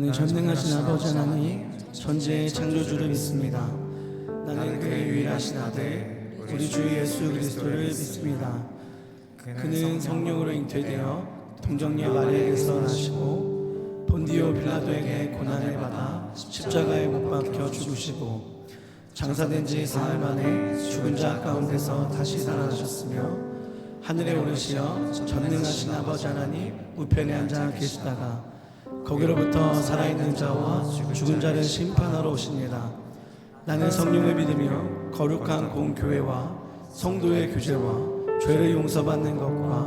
나는 전능하신 아버지 하나님 전지의 창조주를 믿습니다. 나는 그의 유일하신 아들 우리 주 예수 그리스도를 믿습니다. 그는 성령으로 잉태되어 동정녀 마리아에게서 나시고 본디오 빌라도에게 고난을 받아 십자가에 못 박혀 죽으시고 장사된 지 사흘 만에 죽은 자 가운데서 다시 살아나셨으며 하늘에 오르시어 전능하신 아버지 하나님 우편에 앉아 계시다가 거기로부터 살아있는 자와 죽은 자를 심판하러 오십니다. 나는 성령을 믿으며 거룩한 공교회와 성도의 교제와 죄를 용서받는 것과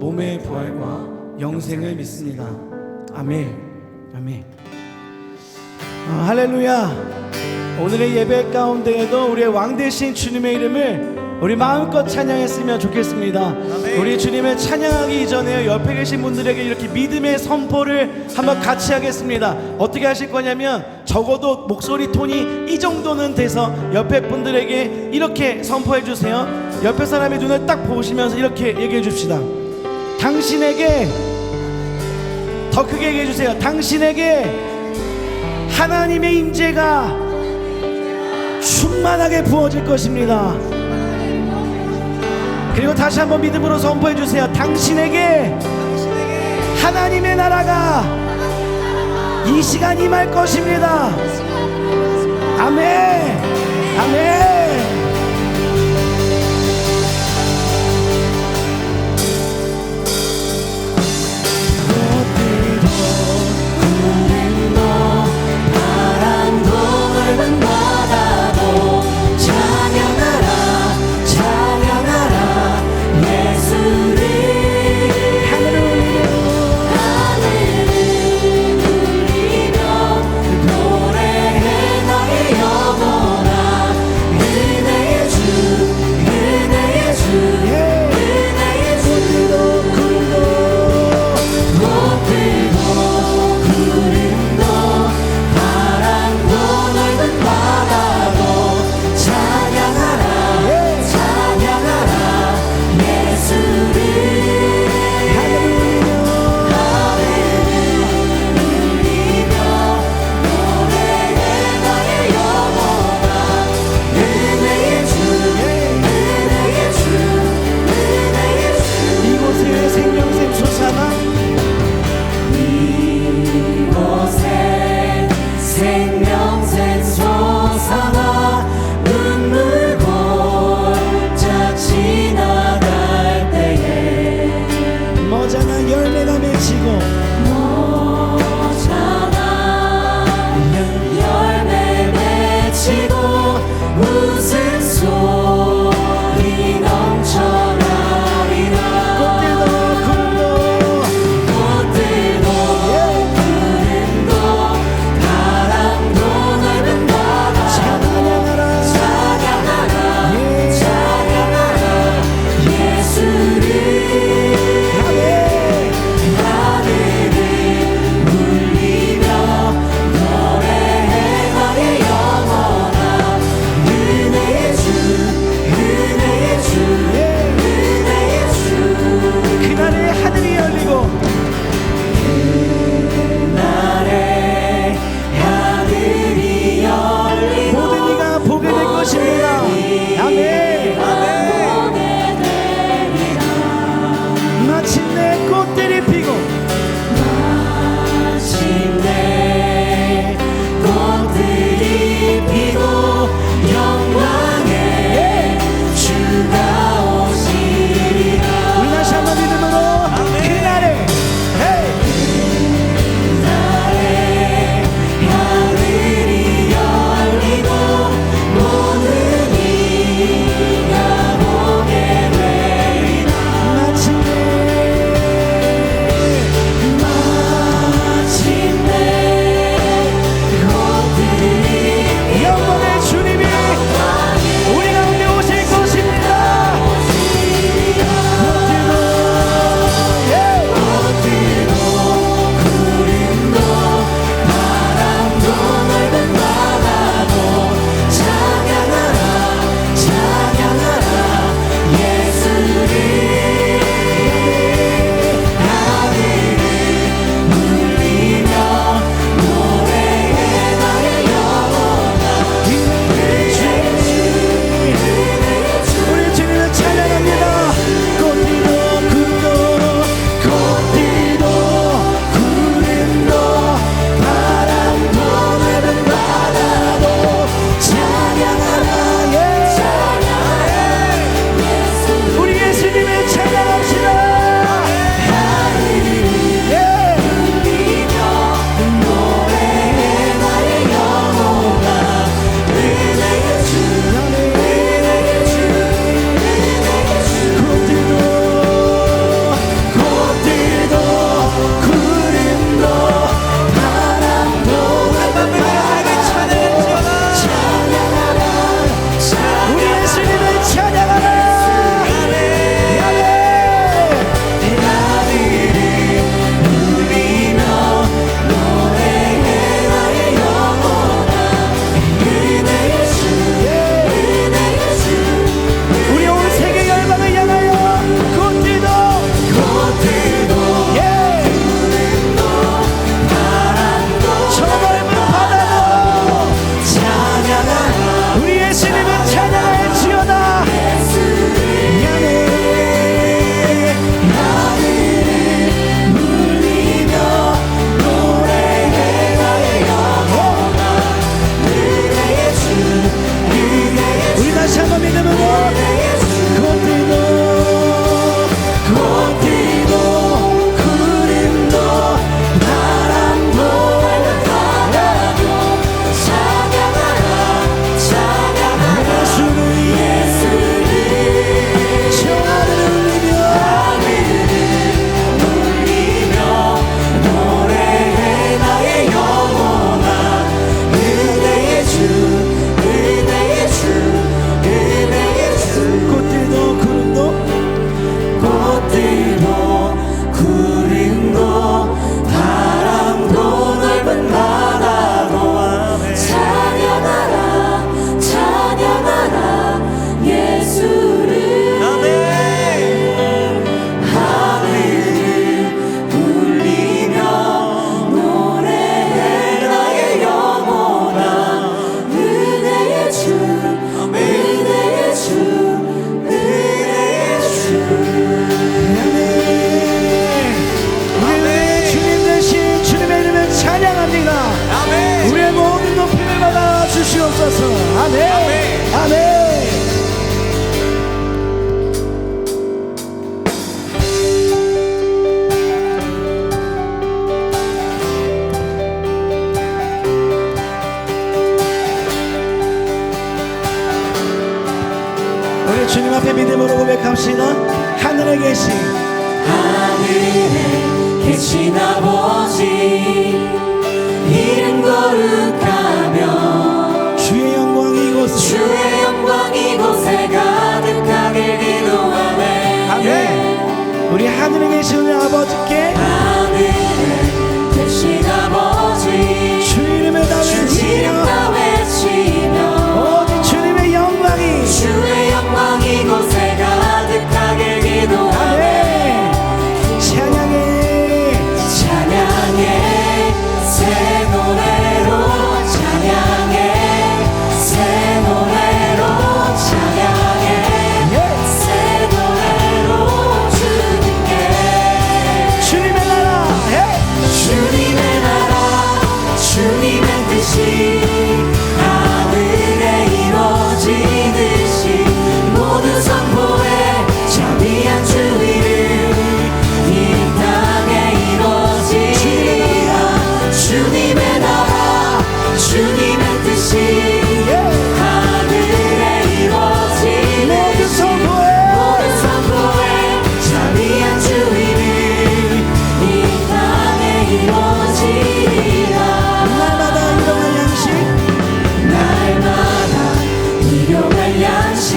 몸의 부활과 영생을 믿습니다. 아멘. 아멘. 할렐루야. 오늘의 예배 가운데에도 우리의 왕 되신 주님의 이름을 우리 마음껏 찬양했으면 좋겠습니다. 아멘. 우리 주님을 찬양하기 이전에 옆에 계신 분들에게 이렇게 믿음의 선포를 한번 같이 하겠습니다. 어떻게 하실 거냐면 적어도 목소리 톤이 이 정도는 돼서 옆에 분들에게 이렇게 선포해 주세요. 옆에 사람의 눈을 딱 보시면서 이렇게 얘기해 줍시다. 당신에게, 더 크게 얘기해 주세요. 당신에게 하나님의 임재가 충만하게 부어질 것입니다. 그리고 다시 한번 믿음으로 선포해 주세요. 당신에게 하나님의 나라가 이 시간 임할 것입니다. 아멘. 아멘. 노래해 너의 영원한 합시다. 하늘에 계신 아버지 이름 거룩하며 주의 영광이 이곳에 가득하게 기도하네. 아멘. 우리 하늘에 계신 우리 아버지께 하늘에 계신 아버지 주 이름에 다 외치며 오직 주님의 영광이 주의 영광 이곳에 가득하게 기도하네. 찬양해 새 노래로 찬양해 새 노래로 찬양해 새 노래로 주님께 주님의 나라 주님의 나라 주님의 뜻이 하늘에 이루어지듯이 모두 선포해 자비한 주 이름 이 땅에 이루어지리라. 주님의 나라 주님의 뜻이 하늘에 이루어지듯이 모두 선포해 자비한 주 이름 이 땅에 이루어지리라. 날마다 일용할 양식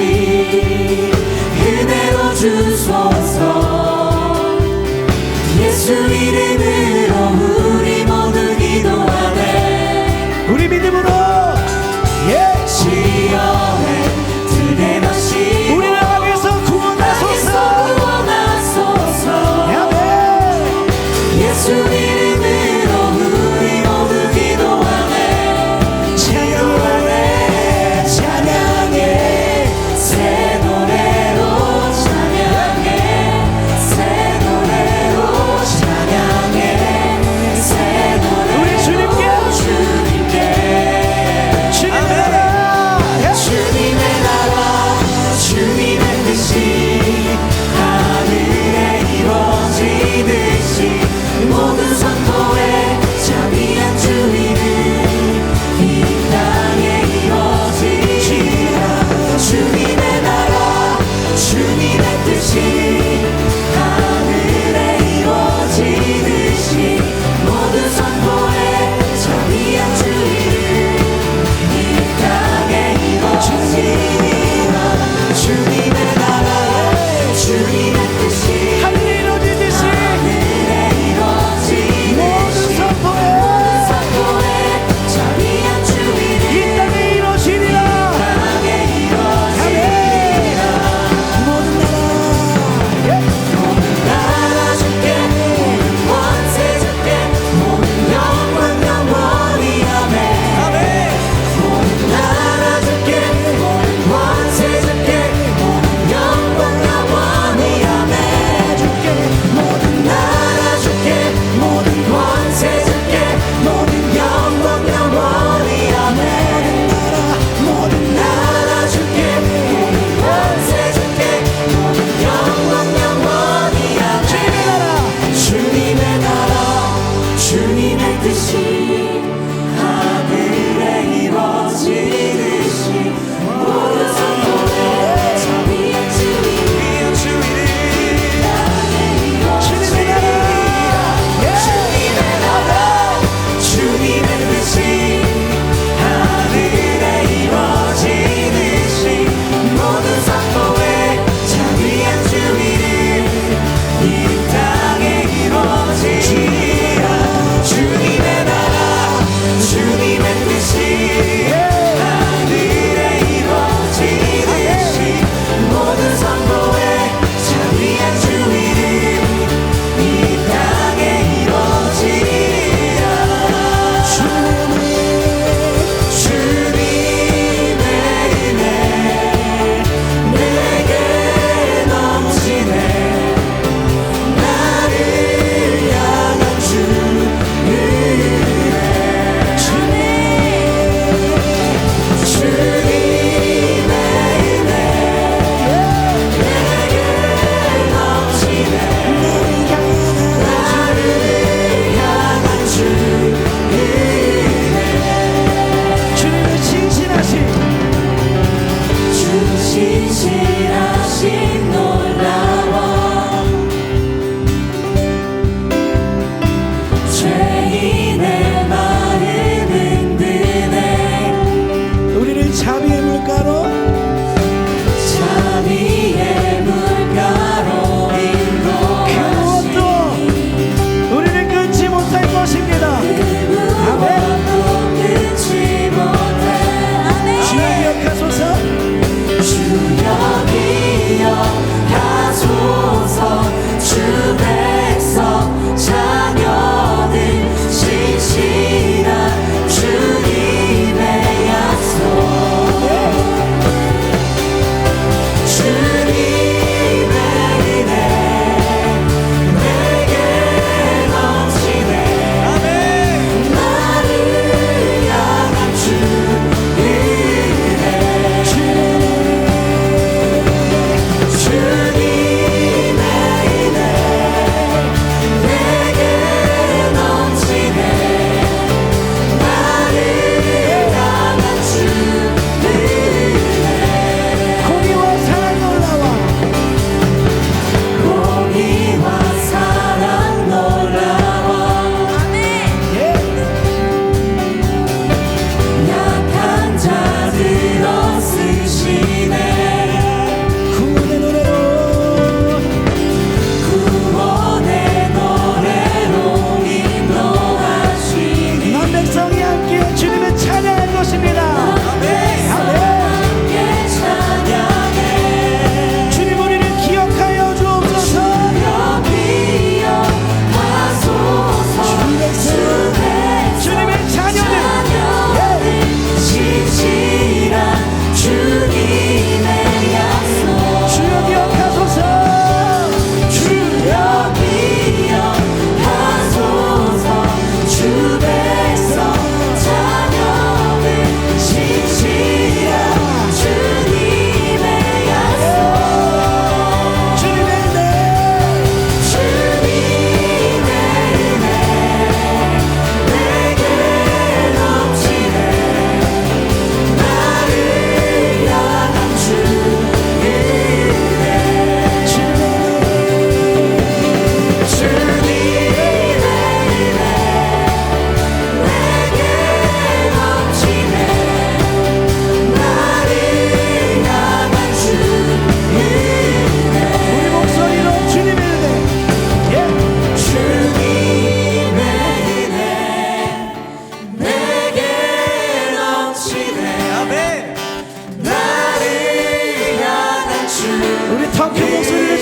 은혜로 주소서. 예수 이름으로 우리 모두 기도하네. 우리 믿음으로 시험에 들게 마시고 우리를 악에서 구원하소서. 아멘. 예수 이름으로 우리 모두 기도하네. 찬양해 새 노래로 찬양해 새 노래로 찬양해 새 노래로 우리 주님께 주님의 나라 주님의 뜻이 하늘에 이루어지듯이 모든 선포에 자비한 주 이름 이 땅에 이루어지리라. 주님의 나라 주님의 뜻이 하늘에 이루어지듯이 모든 선포에 자비한 주 이름 이 땅에 이루어지리라. 주님의 나라 주님의 뜻이 하늘에 이루어지듯이 하늘에 이루어지듯이 모든 선포해 자비한 주 이름 이 땅에 이루어지리라. 땅에 이루어지리라. 모든 나라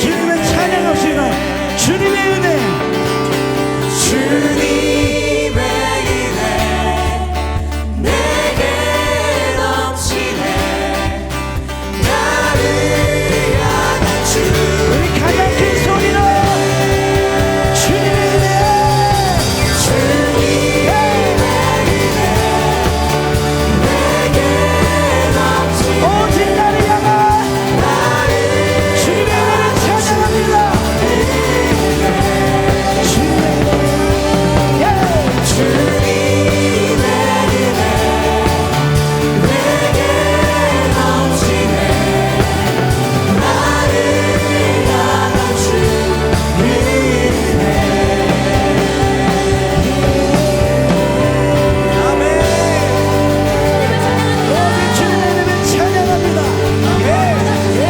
주님을 찬양합시다. 주님의 은혜, 주님의 은혜 내게 넘치네. 나를 향한 주 우리 가장 큰 소리로 주님의 은혜, 주님의 은혜 내게 넘치네. 오직 나를 향한 주님의 은혜를 찬양합니다. 주님의 은혜, 예. 주님의 은혜 내게 넘치네. 나를 향한 주 아멘. 오직 주님의 은혜를 찬양합니다. 예, 예.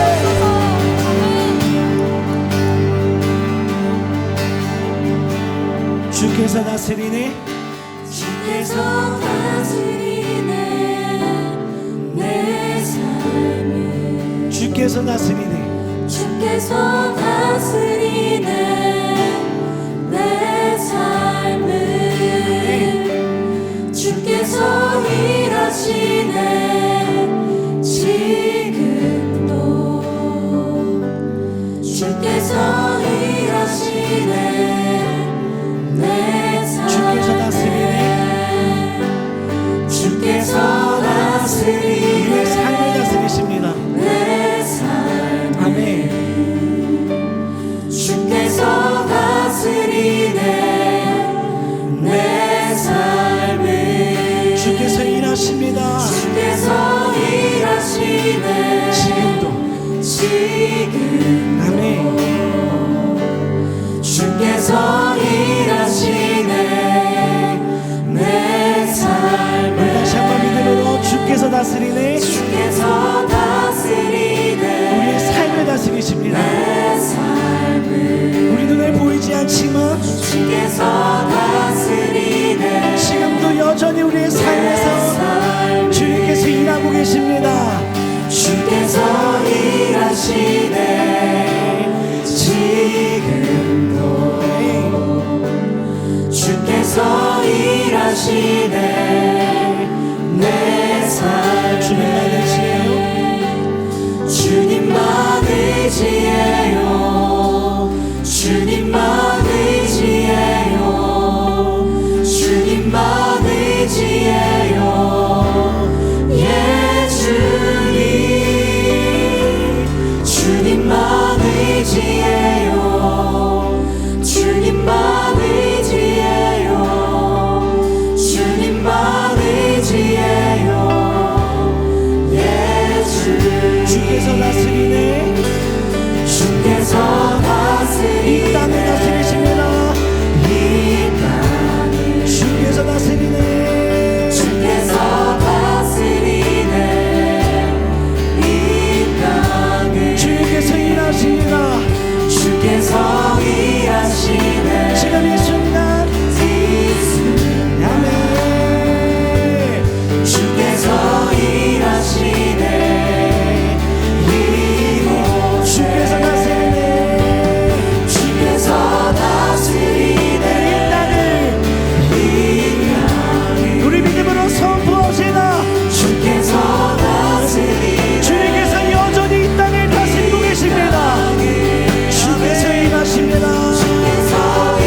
주께서 다스리네, 주께서 다스리네. 내 삶을 주께서 다스리네, 주께서 다스리네. 내 삶을 주께서 일하시네. 지금도 주께서 일하시네. 내 주께서 다스리네, 주께서 우리의 다스리네. 삶을 다스리십니다. 내 삶을 아멘. 주께서 다스리네. 내 삶을 주께서 일하십니다. 주께서 일하시네. 지금도 지금 아멘. 주께서 일하시네. 내 삶을 우리 다시 한번 믿음으로 주께서 다스리네, 주께서 다스리네. 우리의 삶을 다스리십니다. 내 삶을 우리 눈에 보이지 않지만 주께서 다스리네. 지금도 여전히 우리의 삶에서 주님께서 일하고 계십니다. 주께서 일하시네. 지금도 주께서 일하시네. 내 삶을 주님만 의지해요, 주님만 의지해요. 주님만 의지해요. 주님만 의지해요. 예 주님 주님만 의지해요. 주님만 의지해요. 주님만 의지해요. 예 주님 주께서 다스리네, 주께서 다스리네. 이 땅을 다스리십니다. 이 땅을 주께서 다스리네, 주께서 다스리네. 이 땅을 주께서 일하십니다. 주께서 일하시네. 지금 이 순간 아멘. 주께서 일하시네. 이곳 주께서 다스리네, 주께서 다스리네. 이 땅을 우리 믿음으로 선포합시다. 주께서 다스리네. 주님께서 여전히 이 땅을 다스리고 계십니다. 주께서 일하십니다. 주께서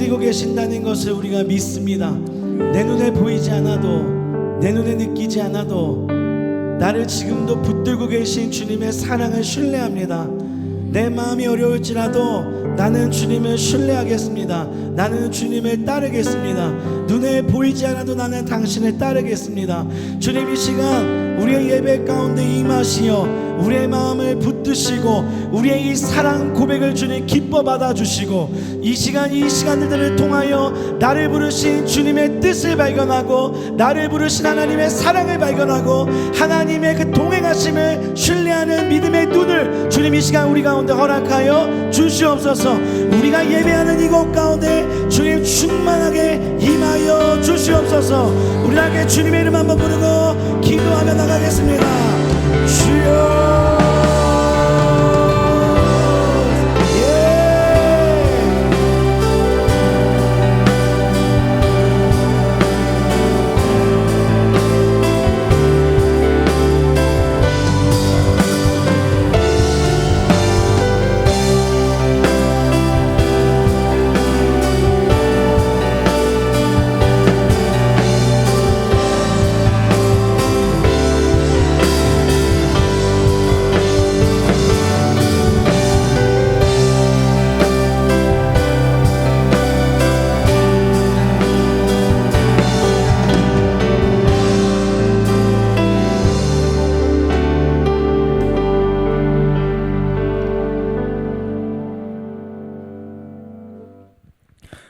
다스리고 계신다는 것을 우리가 믿습니다. 내 눈에 보이지 않아도, 내 눈에 느끼지 않아도 나를 지금도 붙들고 계신 주님의 사랑을 신뢰합니다. 내 마음이 어려울지라도 나는 주님을 신뢰하겠습니다. 나는 주님을 따르겠습니다. 눈에 보이지 않아도 나는 당신을 따르겠습니다. 주님, 이 시간 우리의 예배 가운데 임하시어 우리의 마음을 붙드시고 우리의 이 사랑 고백을 주님 기뻐 받아주시고 이 시간들을 통하여 나를 부르신 주님의 뜻을 발견하고 나를 부르신 하나님의 사랑을 발견하고 하나님의 그 동행하심을 신뢰하는 믿음의 눈을 주님 이 시간 우리 가운데 허락하여 주시옵소서. 우리가 예배하는 이곳 가운데 주님 충만하게 임하여 주시옵소서. 우리 함께 주님의 이름 한번 부르고 기도하며 나가겠습니다. 주여.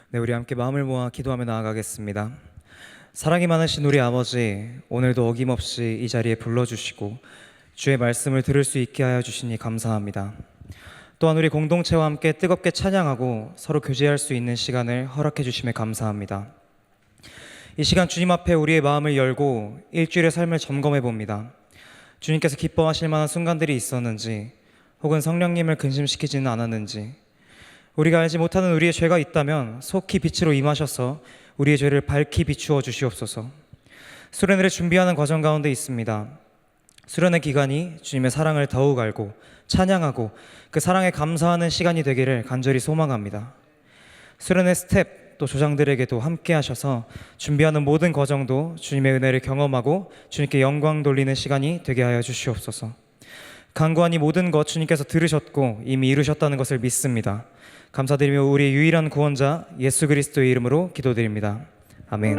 네, 우리 함께 마음을 모아 기도하며 나아가겠습니다. 사랑이 많으신 우리 아버지, 오늘도 어김없이 이 자리에 불러주시고 주의 말씀을 들을 수 있게 하여 주시니 감사합니다. 또한 우리 공동체와 함께 뜨겁게 찬양하고 서로 교제할 수 있는 시간을 허락해 주심에 감사합니다. 이 시간 주님 앞에 우리의 마음을 열고 일주일의 삶을 점검해 봅니다. 주님께서 기뻐하실 만한 순간들이 있었는지, 혹은 성령님을 근심시키지는 않았는지, 우리가 알지 못하는 우리의 죄가 있다면 속히 빛으로 임하셔서 우리의 죄를 밝히 비추어 주시옵소서. 수련회를 준비하는 과정 가운데 있습니다. 수련회 기간이 주님의 사랑을 더욱 알고 찬양하고 그 사랑에 감사하는 시간이 되기를 간절히 소망합니다. 수련회 스텝 또 조장들에게도 함께 하셔서 준비하는 모든 과정도 주님의 은혜를 경험하고 주님께 영광 돌리는 시간이 되게 하여 주시옵소서. 간구한 이 모든 것 주님께서 들으셨고 이미 이루셨다는 것을 믿습니다. 감사드리며 우리의 유일한 구원자 예수 그리스도의 이름으로 기도드립니다. 아멘.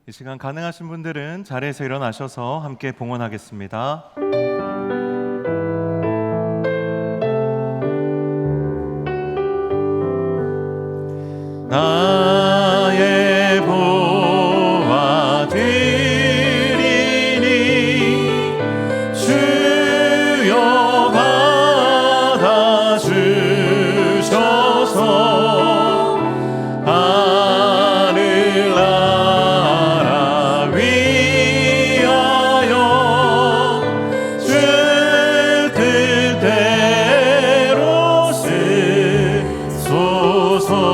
이 시간 가능하신 분들은 자리에서 일어나셔서 함께 봉헌하겠습니다. 나의 보화 드리니 주여 받아주셔서 하늘나라 위하여 주 뜻대로 쓰소서.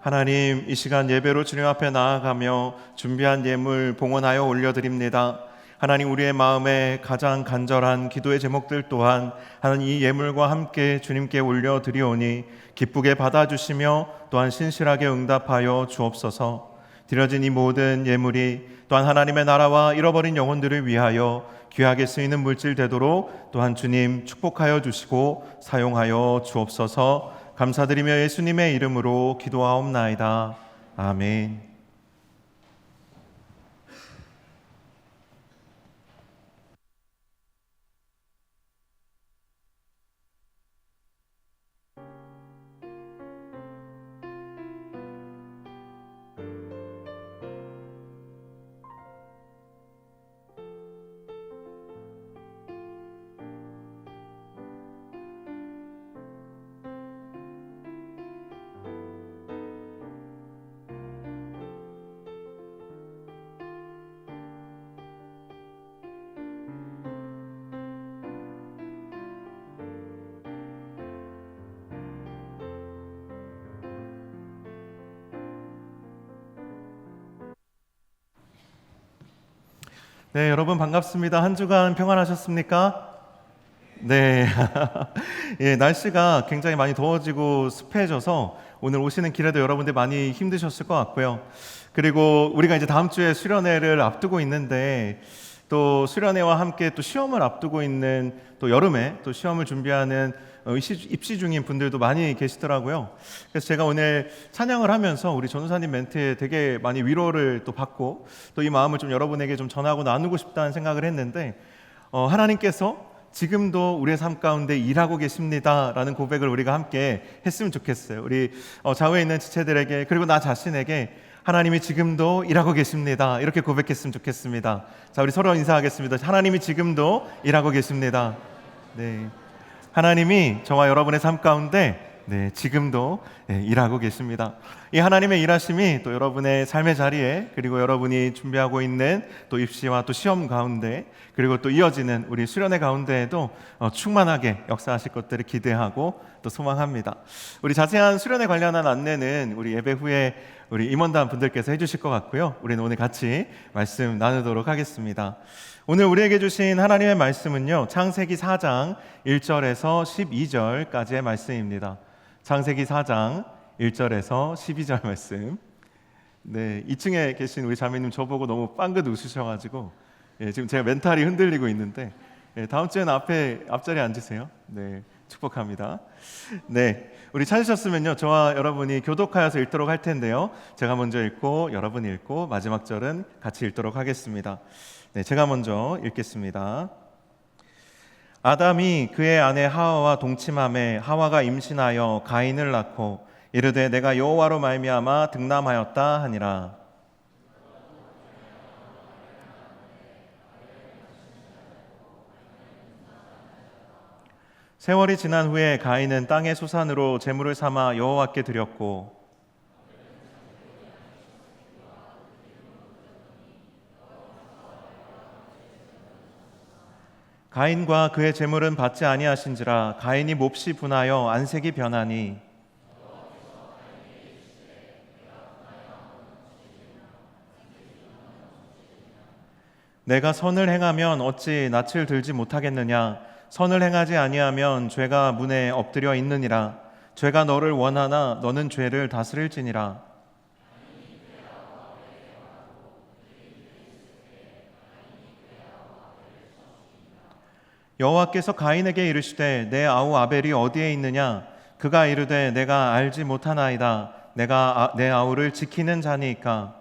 하나님, 이 시간 예배로 주님 앞에 나아가며 준비한 예물 봉헌하여 올려드립니다. 하나님, 우리의 마음에 가장 간절한 기도의 제목들 또한 하나님 이 예물과 함께 주님께 올려드리오니 기쁘게 받아주시며 또한 신실하게 응답하여 주옵소서. 드려진 이 모든 예물이 또한 하나님의 나라와 잃어버린 영혼들을 위하여 귀하게 쓰이는 물질 되도록 또한 주님 축복하여 주시고 사용하여 주옵소서. 감사드리며 예수님의 이름으로 기도하옵나이다. 아멘. 네, 여러분 반갑습니다. 한 주간 평안하셨습니까? 네. 예, 날씨가 굉장히 많이 더워지고 습해져서 오늘 오시는 길에도 여러분들 많이 힘드셨을 것 같고요. 그리고 우리가 이제 다음 주에 수련회를 앞두고 있는데 또 수련회와 함께 또 시험을 앞두고 있는 또 여름에 또 시험을 준비하는 입시 중인 분들도 많이 계시더라고요. 그래서 제가 오늘 찬양을 하면서 우리 전우사님 멘트에 되게 많이 위로를 또 받고 또 이 마음을 좀 여러분에게 좀 전하고 나누고 싶다는 생각을 했는데 하나님께서 지금도 우리의 삶 가운데 일하고 계십니다라는 고백을 우리가 함께 했으면 좋겠어요. 우리 좌우에 있는 지체들에게 그리고 나 자신에게 하나님이 지금도 일하고 계십니다. 이렇게 고백했으면 좋겠습니다. 자, 우리 서로 인사하겠습니다. 하나님이 지금도 일하고 계십니다. 네. 하나님이 저와 여러분의 삶 가운데 지금도 일하고 계십니다. 이 하나님의 일하심이 또 여러분의 삶의 자리에 그리고 여러분이 준비하고 있는 또 입시와 또 시험 가운데 그리고 또 이어지는 우리 수련회 가운데에도 충만하게 역사하실 것들을 기대하고 또 소망합니다. 우리 자세한 수련회 관련한 안내는 우리 예배 후에 우리 임원단 분들께서 해주실 것 같고요. 우리는 오늘 같이 말씀 나누도록 하겠습니다. 오늘 우리에게 주신 하나님의 말씀은요, 창세기 4장 1절에서 12절까지의 말씀입니다. 창세기 4장 1절에서 12절 말씀. 네, 2층에 계신 우리 자매님 저보고 너무 빵긋 웃으셔가지고 지금 제가 멘탈이 흔들리고 있는데 다음 주에는 앞자리에 앉으세요. 네, 축복합니다. 네, 우리 찾으셨으면요, 저와 여러분이 교독하여서 읽도록 할 텐데요, 제가 먼저 읽고 여러분이 읽고 마지막 절은 같이 읽도록 하겠습니다. 네, 제가 먼저 읽겠습니다. 아담이 그의 아내 하와와 동침함에 하와가 임신하여 가인을 낳고 이르되 내가 여호와로 말미암아 득남하였다 하니라. 세월이 지난 후에 가인은 땅의 소산으로 제물을 삼아 여호와께 드렸고 가인과 그의 제물은 받지 아니하신지라. 가인이 몹시 분하여 안색이 변하니 내가 선을 행하면 어찌 낯을 들지 못하겠느냐. 선을 행하지 아니하면 죄가 문에 엎드려 있느니라. 죄가 너를 원하나 너는 죄를 다스릴지니라. 여호와께서 가인에게 이르시되 내 아우 아벨이 어디에 있느냐. 그가 이르되 내가 알지 못하나이다. 내가 내 아우를 지키는 자니이까.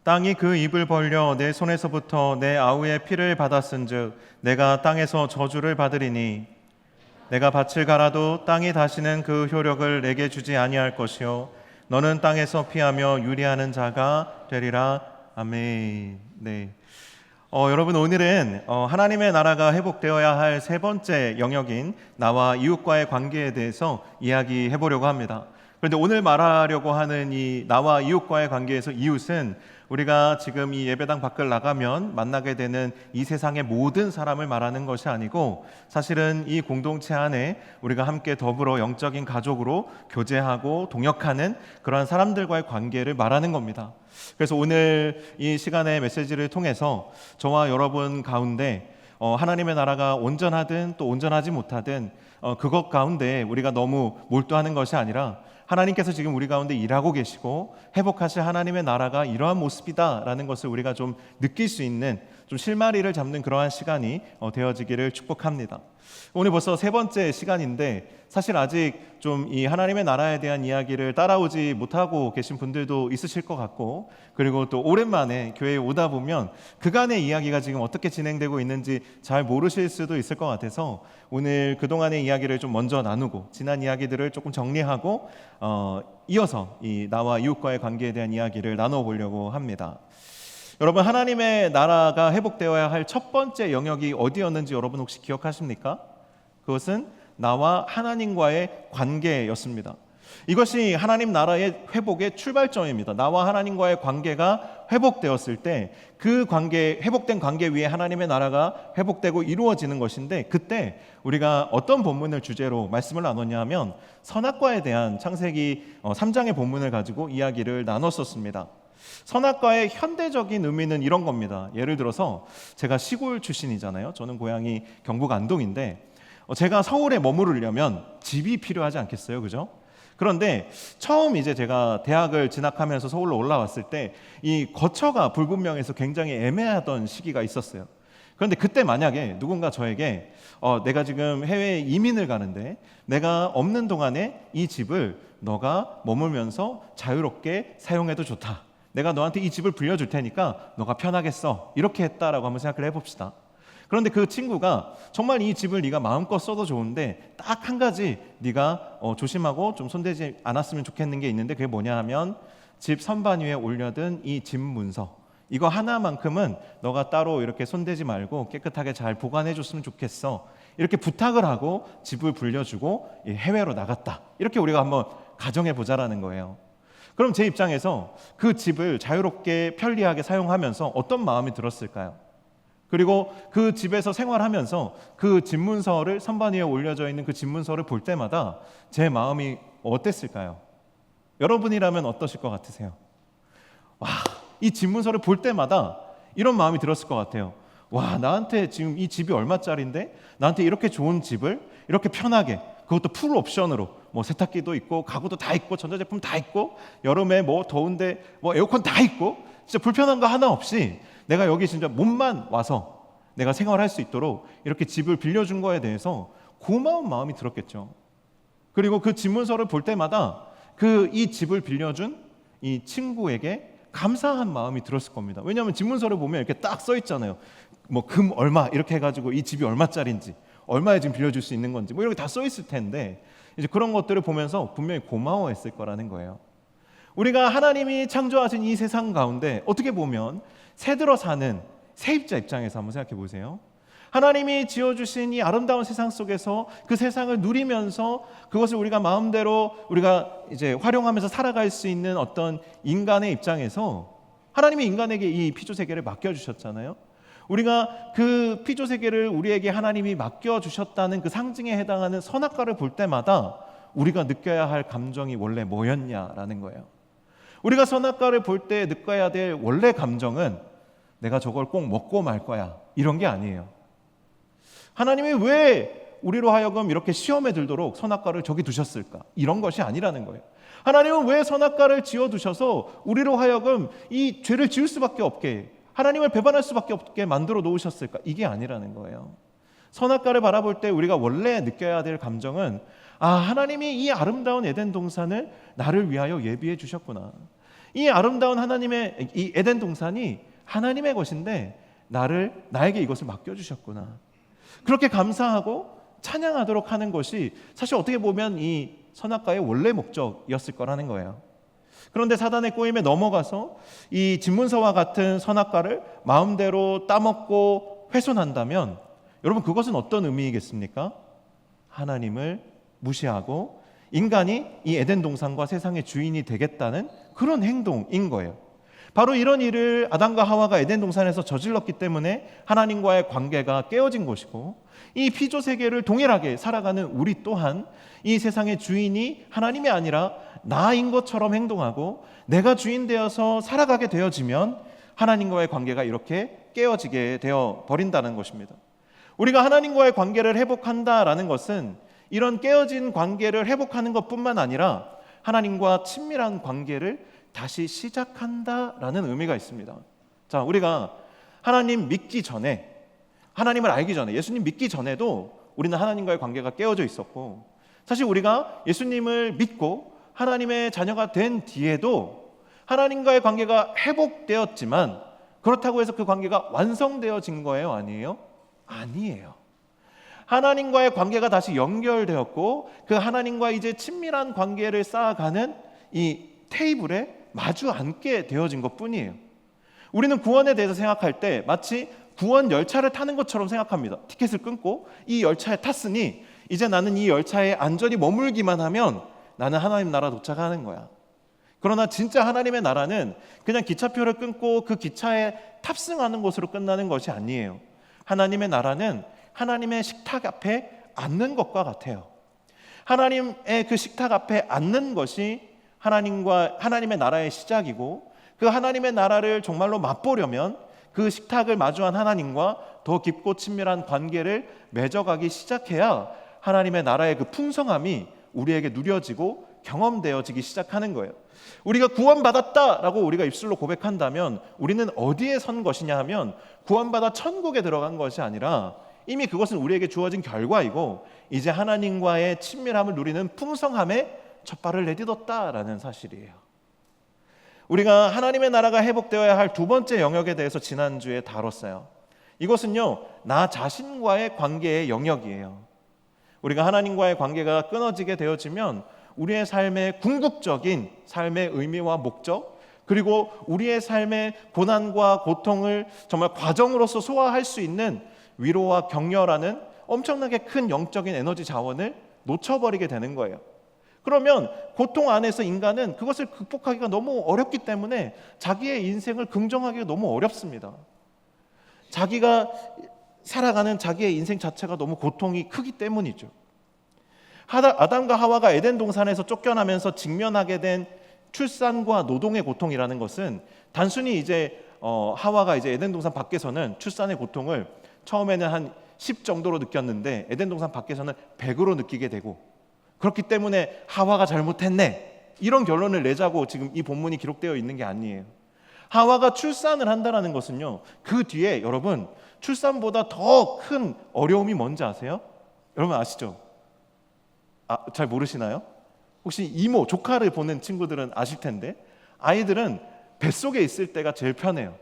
땅이 그 입을 벌려 내 손에서부터 내 아우의 피를 받았은즉 내가 땅에서 저주를 받으리니 내가 밭을 갈아도 땅이 다시는 그 효력을 내게 주지 아니할 것이요 너는 땅에서 피하며 유리하는 자가 되리라. 아멘. 네. 여러분, 오늘은 하나님의 나라가 회복되어야 할 세 번째 영역인 나와 이웃과의 관계에 대해서 이야기해 보려고 합니다. 그런데 오늘 말하려고 하는 이 나와 이웃과의 관계에서 이웃은 우리가 지금 이 예배당 밖을 나가면 만나게 되는 이 세상의 모든 사람을 말하는 것이 아니고 사실은 이 공동체 안에 우리가 함께 더불어 영적인 가족으로 교제하고 동역하는 그러한 사람들과의 관계를 말하는 겁니다. 그래서 오늘 이 시간의 메시지를 통해서 저와 여러분 가운데 하나님의 나라가 온전하든 또 온전하지 못하든 그것 가운데 우리가 너무 몰두하는 것이 아니라 하나님께서 지금 우리 가운데 일하고 계시고 회복하실 하나님의 나라가 이러한 모습이다라는 것을 우리가 좀 느낄 수 있는 좀 실마리를 잡는 그러한 시간이 되어지기를 축복합니다. 오늘 벌써 세 번째 시간인데 사실 아직 좀 이 하나님의 나라에 대한 이야기를 따라오지 못하고 계신 분들도 있으실 것 같고 그리고 또 오랜만에 교회에 오다 보면 그간의 이야기가 지금 어떻게 진행되고 있는지 잘 모르실 수도 있을 것 같아서 오늘 그동안의 이야기를 좀 먼저 나누고 지난 이야기들을 조금 정리하고 이어서 이 나와 이웃과의 관계에 대한 이야기를 나눠보려고 합니다. 여러분, 하나님의 나라가 회복되어야 할 첫 번째 영역이 어디였는지 여러분 혹시 기억하십니까? 그것은 나와 하나님과의 관계였습니다. 이것이 하나님 나라의 회복의 출발점입니다. 나와 하나님과의 관계가 회복되었을 때 그 관계, 회복된 관계 위에 하나님의 나라가 회복되고 이루어지는 것인데, 그때 우리가 어떤 본문을 주제로 말씀을 나눴냐 하면 선악과에 대한 창세기 3장의 본문을 가지고 이야기를 나눴었습니다. 선악과의 현대적인 의미는 이런 겁니다. 예를 들어서 제가 시골 출신이잖아요. 저는 고향이 경북 안동인데 제가 서울에 머무르려면 집이 필요하지 않겠어요, 그죠? 그런데 처음 이제 제가 대학을 진학하면서 서울로 올라왔을 때 이 거처가 불분명해서 굉장히 애매하던 시기가 있었어요. 그런데 그때 만약에 누군가 저에게 내가 지금 해외에 이민을 가는데 내가 없는 동안에 이 집을 너가 머물면서 자유롭게 사용해도 좋다, 내가 너한테 이 집을 빌려줄 테니까 너가 편하게 써, 이렇게 했다라고 한번 생각을 해봅시다. 그런데 그 친구가 정말 이 집을 네가 마음껏 써도 좋은데 딱 한 가지 네가 조심하고 좀 손대지 않았으면 좋겠는 게 있는데, 그게 뭐냐 하면 집 선반 위에 올려둔 이 집 문서, 이거 하나만큼은 너가 따로 이렇게 손대지 말고 깨끗하게 잘 보관해 줬으면 좋겠어, 이렇게 부탁을 하고 집을 불려주고 해외로 나갔다, 이렇게 우리가 한번 가정해 보자라는 거예요. 그럼 제 입장에서 그 집을 자유롭게 편리하게 사용하면서 어떤 마음이 들었을까요? 그리고 그 집에서 생활하면서 그 집문서를, 선반 위에 올려져 있는 그 집문서를 볼 때마다 제 마음이 어땠을까요? 여러분이라면 어떠실 것 같으세요? 와, 이 집문서를 볼 때마다 이런 마음이 들었을 것 같아요. 와, 나한테 지금 이 집이 얼마짜리인데 나한테 이렇게 좋은 집을 이렇게 편하게, 그것도 풀 옵션으로, 뭐 세탁기도 있고 가구도 다 있고 전자제품 다 있고 여름에 뭐 더운데 뭐 에어컨 다 있고 진짜 불편한 거 하나 없이 내가 여기 진짜 몸만 와서 내가 생활할 수 있도록 이렇게 집을 빌려준 거에 대해서 고마운 마음이 들었겠죠. 그리고 그 집문서를 볼 때마다 이 집을 빌려준 이 친구에게 감사한 마음이 들었을 겁니다. 왜냐하면 집문서를 보면 이렇게 딱 써 있잖아요. 뭐 금 얼마 이렇게 해가지고 이 집이 얼마짜리인지, 얼마에 지금 빌려줄 수 있는 건지 뭐 이렇게 다 써 있을 텐데, 이제 그런 것들을 보면서 분명히 고마워했을 거라는 거예요. 우리가 하나님이 창조하신 이 세상 가운데 어떻게 보면 새들어 사는 세입자 입장에서 한번 생각해 보세요. 하나님이 지어주신 이 아름다운 세상 속에서 그 세상을 누리면서 그것을 우리가 마음대로 우리가 이제 활용하면서 살아갈 수 있는 어떤 인간의 입장에서 하나님이 인간에게 이 피조세계를 맡겨주셨잖아요. 우리가 그 피조세계를 우리에게 하나님이 맡겨주셨다는 그 상징에 해당하는 선악과를 볼 때마다 우리가 느껴야 할 감정이 원래 뭐였냐라는 거예요. 우리가 선악과를 볼 때 느껴야 될 원래 감정은 내가 저걸 꼭 먹고 말 거야, 이런 게 아니에요. 하나님이 왜 우리로 하여금 이렇게 시험에 들도록 선악과를 저기 두셨을까? 이런 것이 아니라는 거예요. 하나님은 왜 선악과를 지어두셔서 우리로 하여금 이 죄를 지을 수밖에 없게, 하나님을 배반할 수밖에 없게 만들어 놓으셨을까? 이게 아니라는 거예요. 선악과를 바라볼 때 우리가 원래 느껴야 될 감정은 하나님이 이 아름다운 에덴 동산을 나를 위하여 예비해 주셨구나. 이 아름다운 하나님의 이 에덴 동산이 하나님의 것인데 나에게 이것을 맡겨주셨구나. 그렇게 감사하고 찬양하도록 하는 것이 사실 어떻게 보면 이 선악과의 원래 목적이었을 거라는 거예요. 그런데 사단의 꼬임에 넘어가서 이 집문서와 같은 선악과를 마음대로 따먹고 훼손한다면 여러분, 그것은 어떤 의미이겠습니까? 하나님을 무시하고 인간이 이 에덴 동산과 세상의 주인이 되겠다는 그런 행동인 거예요. 바로 이런 일을 아담과 하와가 에덴 동산에서 저질렀기 때문에 하나님과의 관계가 깨어진 것이고, 이 피조 세계를 동일하게 살아가는 우리 또한 이 세상의 주인이 하나님이 아니라 나인 것처럼 행동하고 내가 주인 되어서 살아가게 되어지면 하나님과의 관계가 이렇게 깨어지게 되어 버린다는 것입니다. 우리가 하나님과의 관계를 회복한다라는 것은 이런 깨어진 관계를 회복하는 것뿐만 아니라 하나님과 친밀한 관계를 다시 시작한다라는 의미가 있습니다. 자, 우리가 하나님 믿기 전에, 하나님을 알기 전에, 예수님 믿기 전에도 우리는 하나님과의 관계가 깨어져 있었고, 사실 우리가 예수님을 믿고 하나님의 자녀가 된 뒤에도 하나님과의 관계가 회복되었지만 그렇다고 해서 그 관계가 완성되어진 거예요? 아니에요? 아니에요. 하나님과의 관계가 다시 연결되었고 그 하나님과 이제 친밀한 관계를 쌓아가는 이 테이블에 마주 앉게 되어진 것뿐이에요. 우리는 구원에 대해서 생각할 때 마치 구원 열차를 타는 것처럼 생각합니다. 티켓을 끊고 이 열차에 탔으니 이제 나는 이 열차에 안전히 머물기만 하면 나는 하나님 나라 도착하는 거야. 그러나 진짜 하나님의 나라는 그냥 기차표를 끊고 그 기차에 탑승하는 것으로 끝나는 것이 아니에요. 하나님의 나라는 하나님의 식탁 앞에 앉는 것과 같아요. 하나님의 그 식탁 앞에 앉는 것이 하나님의 나라의 시작이고, 그 하나님의 나라를 정말로 맛보려면 그 식탁을 마주한 하나님과 더 깊고 친밀한 관계를 맺어가기 시작해야 하나님의 나라의 그 풍성함이 우리에게 누려지고 경험되어지기 시작하는 거예요. 우리가 구원받았다라고 우리가 입술로 고백한다면 우리는 어디에 선 것이냐 하면 구원받아 천국에 들어간 것이 아니라 이미 그것은 우리에게 주어진 결과이고, 이제 하나님과의 친밀함을 누리는 풍성함에 첫 발을 내딛었다라는 사실이에요. 우리가 하나님의 나라가 회복되어야 할 두 번째 영역에 대해서 지난주에 다뤘어요. 이것은요, 나 자신과의 관계의 영역이에요. 우리가 하나님과의 관계가 끊어지게 되어지면 우리의 삶의 궁극적인 삶의 의미와 목적, 그리고 우리의 삶의 고난과 고통을 정말 과정으로서 소화할 수 있는 위로와 격려라는 엄청나게 큰 영적인 에너지 자원을 놓쳐버리게 되는 거예요. 그러면 고통 안에서 인간은 그것을 극복하기가 너무 어렵기 때문에 자기의 인생을 긍정하기가 너무 어렵습니다. 자기가 살아가는 자기의 인생 자체가 너무 고통이 크기 때문이죠. 아담과 하와가 에덴 동산에서 쫓겨나면서 직면하게 된 출산과 노동의 고통이라는 것은 단순히 이제 하와가 이제 에덴 동산 밖에서는 출산의 고통을 처음에는 한 10 정도로 느꼈는데 에덴 동산 밖에서는 100으로 느끼게 되고, 그렇기 때문에 하와가 잘못했네, 이런 결론을 내자고 지금 이 본문이 기록되어 있는 게 아니에요. 하와가 출산을 한다는 것은요, 그 뒤에 여러분 출산보다 더 큰 어려움이 뭔지 아세요? 여러분 아시죠? 잘 모르시나요? 혹시 이모, 조카를 보는 친구들은 아실 텐데, 아이들은 뱃속에 있을 때가 제일 편해요.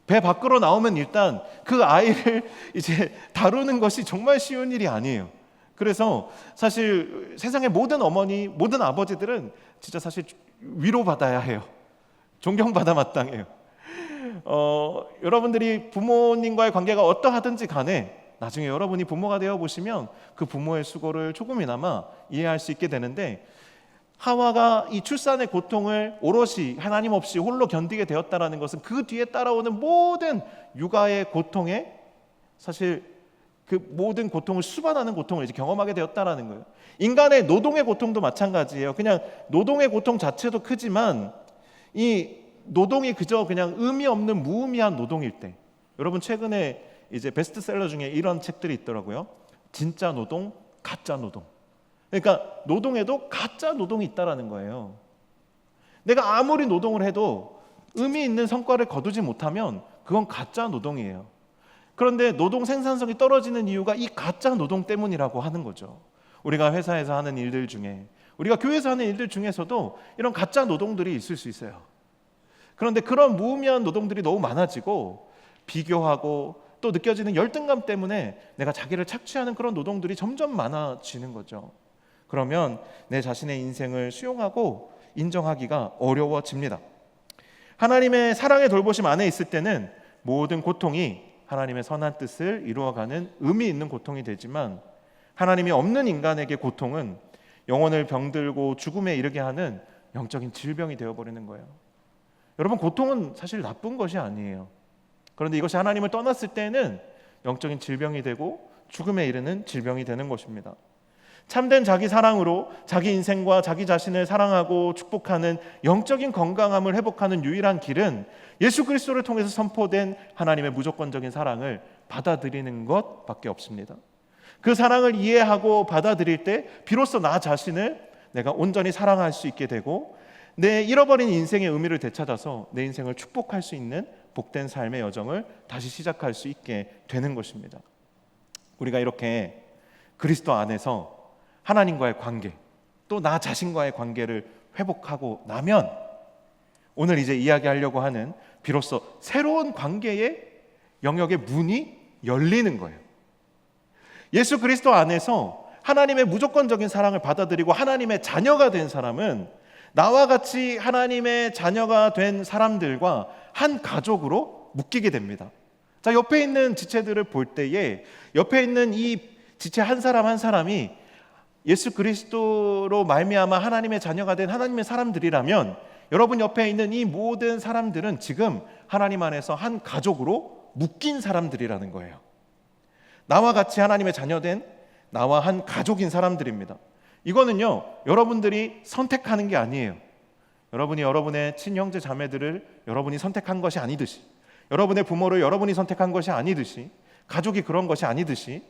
배 밖으로 나오면 일단 그 아이를 이제 다루는 것이 정말 쉬운 일이 아니에요. 그래서 사실 세상의 모든 어머니, 모든 아버지들은 진짜 사실 위로받아야 해요. 존경받아 마땅해요. 여러분들이 부모님과의 관계가 어떠하든지 간에 나중에 여러분이 부모가 되어 보시면 그 부모의 수고를 조금이나마 이해할 수 있게 되는데, 하와가 이 출산의 고통을 오롯이 하나님 없이 홀로 견디게 되었다는 것은 그 뒤에 따라오는 모든 육아의 고통에, 사실 그 모든 고통을 수반하는 고통을 이제 경험하게 되었다는 거예요. 인간의 노동의 고통도 마찬가지예요. 그냥 노동의 고통 자체도 크지만 이 노동이 그저 그냥 의미 없는 무의미한 노동일 때, 여러분 최근에 이제 베스트셀러 중에 이런 책들이 있더라고요. 진짜 노동, 가짜 노동. 그러니까 노동에도 가짜 노동이 있다라는 거예요. 내가 아무리 노동을 해도 의미 있는 성과를 거두지 못하면 그건 가짜 노동이에요. 그런데 노동 생산성이 떨어지는 이유가 이 가짜 노동 때문이라고 하는 거죠. 우리가 회사에서 하는 일들 중에, 우리가 교회에서 하는 일들 중에서도 이런 가짜 노동들이 있을 수 있어요. 그런데 그런 무의미한 노동들이 너무 많아지고 비교하고 또 느껴지는 열등감 때문에 내가 자기를 착취하는 그런 노동들이 점점 많아지는 거죠. 그러면 내 자신의 인생을 수용하고 인정하기가 어려워집니다. 하나님의 사랑의 돌보심 안에 있을 때는 모든 고통이 하나님의 선한 뜻을 이루어가는 의미 있는 고통이 되지만, 하나님이 없는 인간에게 고통은 영혼을 병들고 죽음에 이르게 하는 영적인 질병이 되어버리는 거예요. 여러분, 고통은 사실 나쁜 것이 아니에요. 그런데 이것이 하나님을 떠났을 때는 영적인 질병이 되고 죽음에 이르는 질병이 되는 것입니다. 참된 자기 사랑으로 자기 인생과 자기 자신을 사랑하고 축복하는 영적인 건강함을 회복하는 유일한 길은 예수 그리스도를 통해서 선포된 하나님의 무조건적인 사랑을 받아들이는 것밖에 없습니다. 그 사랑을 이해하고 받아들일 때 비로소 나 자신을 내가 온전히 사랑할 수 있게 되고, 내 잃어버린 인생의 의미를 되찾아서 내 인생을 축복할 수 있는 복된 삶의 여정을 다시 시작할 수 있게 되는 것입니다. 우리가 이렇게 그리스도 안에서 하나님과의 관계, 또 나 자신과의 관계를 회복하고 나면 오늘 이제 이야기하려고 하는 비로소 새로운 관계의 영역의 문이 열리는 거예요. 예수 그리스도 안에서 하나님의 무조건적인 사랑을 받아들이고 하나님의 자녀가 된 사람은 나와 같이 하나님의 자녀가 된 사람들과 한 가족으로 묶이게 됩니다. 자, 옆에 있는 지체들을 볼 때에 옆에 있는 이 지체 한 사람 한 사람이 예수 그리스도로 말미암아 하나님의 자녀가 된 하나님의 사람들이라면 여러분 옆에 있는 이 모든 사람들은 지금 하나님 안에서 한 가족으로 묶인 사람들이라는 거예요. 나와 같이 하나님의 자녀된 나와 한 가족인 사람들입니다. 이거는요, 여러분들이 선택하는 게 아니에요. 여러분이 여러분의 친형제 자매들을 여러분이 선택한 것이 아니듯이, 여러분의 부모를 여러분이 선택한 것이 아니듯이, 가족이 그런 것이 아니듯이,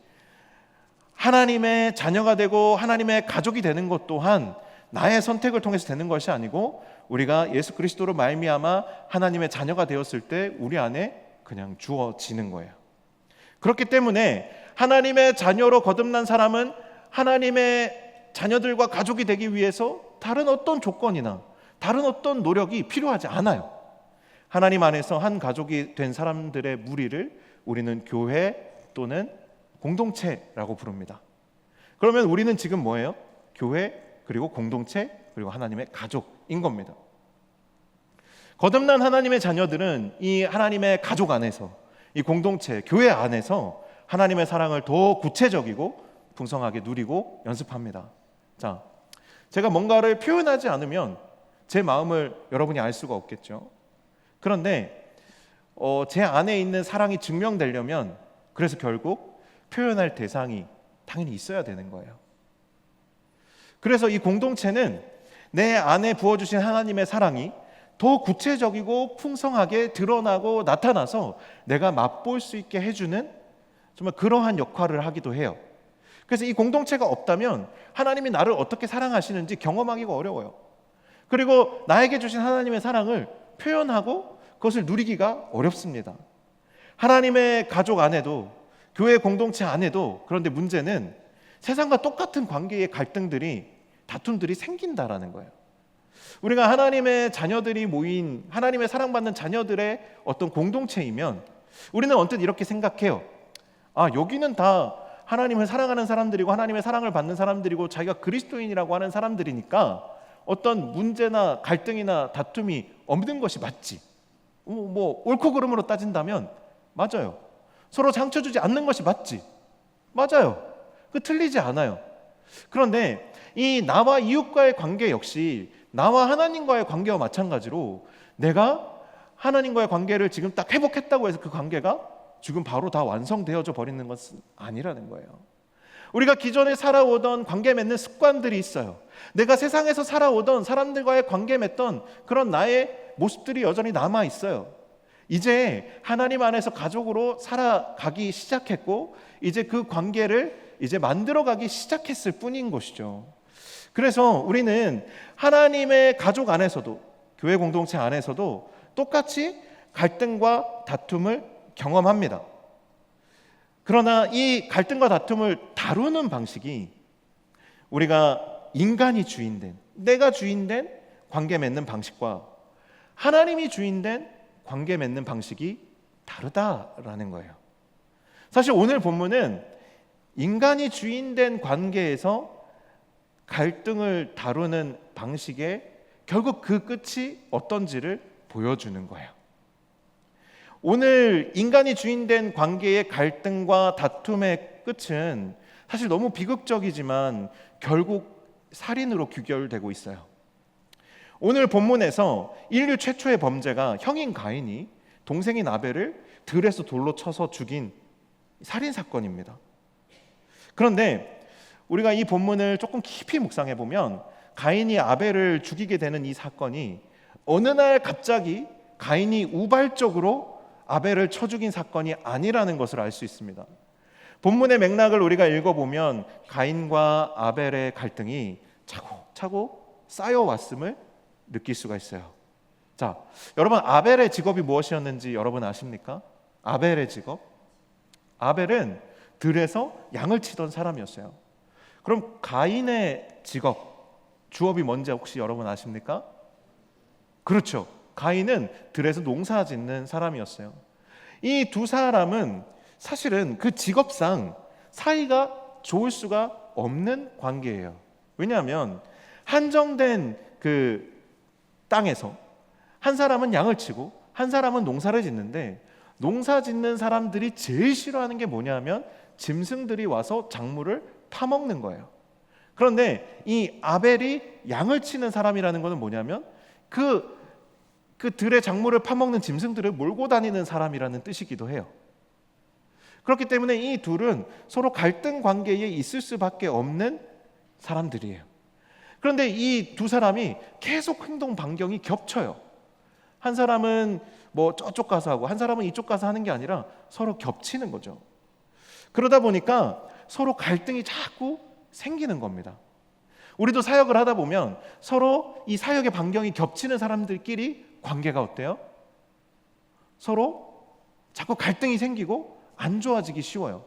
하나님의 자녀가 되고 하나님의 가족이 되는 것 또한 나의 선택을 통해서 되는 것이 아니고 우리가 예수 그리스도로 말미암아 하나님의 자녀가 되었을 때 우리 안에 그냥 주어지는 거예요. 그렇기 때문에 하나님의 자녀로 거듭난 사람은 하나님의 자녀들과 가족이 되기 위해서 다른 어떤 조건이나 다른 어떤 노력이 필요하지 않아요. 하나님 안에서 한 가족이 된 사람들의 무리를 우리는 교회 또는 공동체라고 부릅니다. 그러면 우리는 지금 뭐예요? 교회, 그리고 공동체, 그리고 하나님의 가족인 겁니다. 거듭난 하나님의 자녀들은 이 하나님의 가족 안에서, 이 공동체, 교회 안에서 하나님의 사랑을 더 구체적이고 풍성하게 누리고 연습합니다. 자, 제가 뭔가를 표현하지 않으면 제 마음을 여러분이 알 수가 없겠죠. 그런데 제 안에 있는 사랑이 증명되려면 그래서 결국 표현할 대상이 당연히 있어야 되는 거예요. 그래서 이 공동체는 내 안에 부어주신 하나님의 사랑이 더 구체적이고 풍성하게 드러나고 나타나서 내가 맛볼 수 있게 해주는 정말 그러한 역할을 하기도 해요. 그래서 이 공동체가 없다면 하나님이 나를 어떻게 사랑하시는지 경험하기가 어려워요. 그리고 나에게 주신 하나님의 사랑을 표현하고 그것을 누리기가 어렵습니다. 하나님의 가족 안에도, 교회 공동체 안에도, 그런데 문제는 세상과 똑같은 관계의 갈등들이, 다툼들이 생긴다라는 거예요. 우리가 하나님의 자녀들이 모인, 하나님의 사랑받는 자녀들의 어떤 공동체이면 우리는 언뜻 이렇게 생각해요. 아, 여기는 다 하나님을 사랑하는 사람들이고 하나님의 사랑을 받는 사람들이고 자기가 그리스도인이라고 하는 사람들이니까 어떤 문제나 갈등이나 다툼이 없는 것이 맞지. 뭐 옳고 그름으로 따진다면 맞아요. 서로 상처 주지 않는 것이 맞지. 맞아요. 그 틀리지 않아요. 그런데 이 나와 이웃과의 관계 역시 나와 하나님과의 관계와 마찬가지로 내가 하나님과의 관계를 지금 딱 회복했다고 해서 그 관계가 지금 바로 다 완성되어져 버리는 것은 아니라는 거예요. 우리가 기존에 살아오던 관계 맺는 습관들이 있어요. 내가 세상에서 살아오던 사람들과의 관계 맺던 그런 나의 모습들이 여전히 남아 있어요. 이제 하나님 안에서 가족으로 살아가기 시작했고 이제 그 관계를 이제 만들어가기 시작했을 뿐인 것이죠. 그래서 우리는 하나님의 가족 안에서도, 교회 공동체 안에서도 똑같이 갈등과 다툼을 경험합니다. 그러나 이 갈등과 다툼을 다루는 방식이 우리가 인간이 주인된, 내가 주인된 관계 맺는 방식과 하나님이 주인된 관계 맺는 방식이 다르다라는 거예요. 사실 오늘 본문은 인간이 주인된 관계에서 갈등을 다루는 방식의 결국 그 끝이 어떤지를 보여주는 거예요. 오늘 인간이 주인된 관계의 갈등과 다툼의 끝은 사실 너무 비극적이지만 결국 살인으로 귀결되고 있어요. 오늘 본문에서 인류 최초의 범죄가 형인 가인이 동생인 아벨을 들에서 돌로 쳐서 죽인 살인 사건입니다. 그런데 우리가 이 본문을 조금 깊이 묵상해 보면 가인이 아벨을 죽이게 되는 이 사건이 어느 날 갑자기 가인이 우발적으로 아벨을 쳐 죽인 사건이 아니라는 것을 알 수 있습니다. 본문의 맥락을 우리가 읽어보면 가인과 아벨의 갈등이 차곡차곡 쌓여왔음을 느낄 수가 있어요. 자, 여러분 아벨의 직업이 무엇이었는지 여러분 아십니까? 아벨의 직업? 아벨은 들에서 양을 치던 사람이었어요. 그럼 가인의 직업, 주업이 뭔지 혹시 여러분 아십니까? 그렇죠. 가인은 들에서 농사 짓는 사람이었어요. 이 두 사람은 사실은 그 직업상 사이가 좋을 수가 없는 관계예요. 왜냐하면 한정된 그 땅에서 한 사람은 양을 치고 한 사람은 농사를 짓는데 농사 짓는 사람들이 제일 싫어하는 게 뭐냐면 짐승들이 와서 작물을 타먹는 거예요. 그런데 이 아벨이 양을 치는 사람이라는 것은 뭐냐면 그 들의 작물을 파먹는 짐승들을 몰고 다니는 사람이라는 뜻이기도 해요. 그렇기 때문에 이 둘은 서로 갈등 관계에 있을 수밖에 없는 사람들이에요. 그런데 이 두 사람이 계속 행동 반경이 겹쳐요. 한 사람은 뭐 저쪽 가서 하고 한 사람은 이쪽 가서 하는 게 아니라 서로 겹치는 거죠. 그러다 보니까 서로 갈등이 자꾸 생기는 겁니다. 우리도 사역을 하다 보면 서로 이 사역의 반경이 겹치는 사람들끼리 관계가 어때요? 서로 자꾸 갈등이 생기고 안 좋아지기 쉬워요.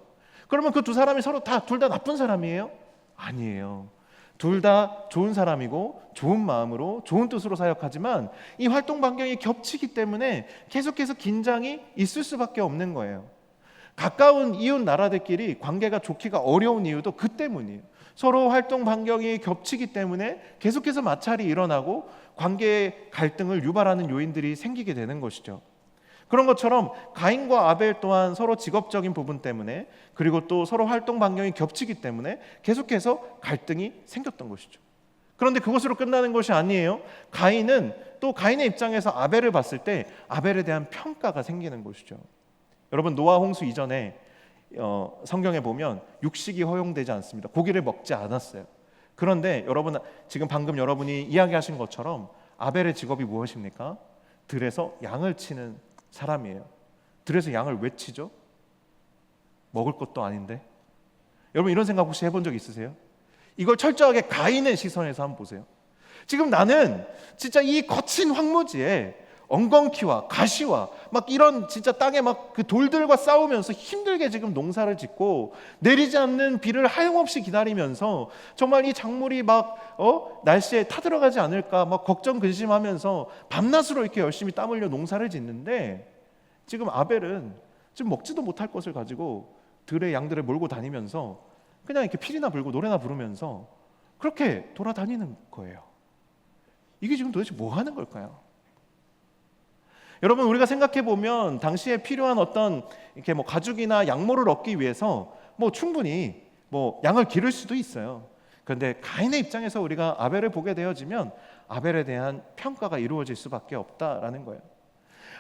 그러면 그 두 사람이 서로 둘 다 나쁜 사람이에요? 아니에요. 둘 다 좋은 사람이고 좋은 마음으로 좋은 뜻으로 사역하지만 이 활동 반경이 겹치기 때문에 계속해서 긴장이 있을 수밖에 없는 거예요. 가까운 이웃 나라들끼리 관계가 좋기가 어려운 이유도 그 때문이에요. 서로 활동 반경이 겹치기 때문에 계속해서 마찰이 일어나고 관계의 갈등을 유발하는 요인들이 생기게 되는 것이죠. 그런 것처럼 가인과 아벨 또한 서로 직업적인 부분 때문에 그리고 또 서로 활동 반경이 겹치기 때문에 계속해서 갈등이 생겼던 것이죠. 그런데 그것으로 끝나는 것이 아니에요. 가인은 또 가인의 입장에서 아벨을 봤을 때 아벨에 대한 평가가 생기는 것이죠. 여러분, 노아 홍수 이전에 성경에 보면 육식이 허용되지 않습니다. 고기를 먹지 않았어요. 그런데 여러분, 지금 방금 여러분이 이야기하신 것처럼 아벨의 직업이 무엇입니까? 들에서 양을 치는 사람이에요. 들에서 양을 왜 치죠? 먹을 것도 아닌데. 여러분, 이런 생각 혹시 해본 적 있으세요? 이걸 철저하게 가인의 시선에서 한번 보세요. 지금 나는 진짜 이 거친 황무지에 엉겅퀴와 가시와 막 이런 진짜 땅에 막 그 돌들과 싸우면서 힘들게 지금 농사를 짓고 내리지 않는 비를 하염없이 기다리면서 정말 이 작물이 막 날씨에 타들어가지 않을까 막 걱정 근심하면서 밤낮으로 이렇게 열심히 땀 흘려 농사를 짓는데 지금 아벨은 지금 먹지도 못할 것을 가지고 들의 양들을 몰고 다니면서 그냥 이렇게 필이나 불고 노래나 부르면서 그렇게 돌아다니는 거예요. 이게 지금 도대체 뭐 하는 걸까요? 여러분, 우리가 생각해 보면 당시에 필요한 어떤 이렇게 뭐 가죽이나 양모를 얻기 위해서 뭐 충분히 뭐 양을 기를 수도 있어요. 그런데 가인의 입장에서 우리가 아벨을 보게 되어지면 아벨에 대한 평가가 이루어질 수밖에 없다라는 거예요.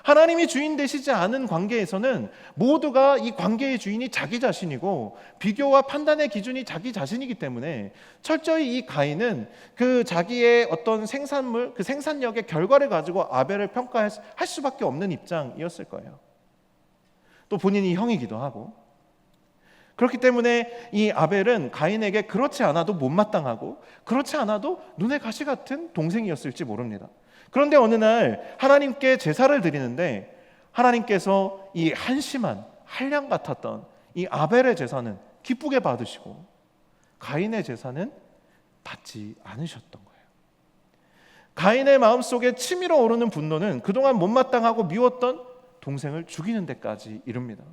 하나님이 주인 되시지 않은 관계에서는 모두가 이 관계의 주인이 자기 자신이고 비교와 판단의 기준이 자기 자신이기 때문에 철저히 이 가인은 그 자기의 어떤 생산물, 그 생산력의 결과를 가지고 아벨을 평가할 수밖에 없는 입장이었을 거예요. 또 본인이 형이기도 하고. 그렇기 때문에 이 아벨은 가인에게 그렇지 않아도 못마땅하고 그렇지 않아도 눈에 가시 같은 동생이었을지 모릅니다. 그런데 어느 날 하나님께 제사를 드리는데 하나님께서 이 한심한 한량 같았던 이 아벨의 제사는 기쁘게 받으시고 가인의 제사는 받지 않으셨던 거예요. 가인의 마음속에 치밀어 오르는 분노는 그동안 못마땅하고 미웠던 동생을 죽이는 데까지 이릅니다.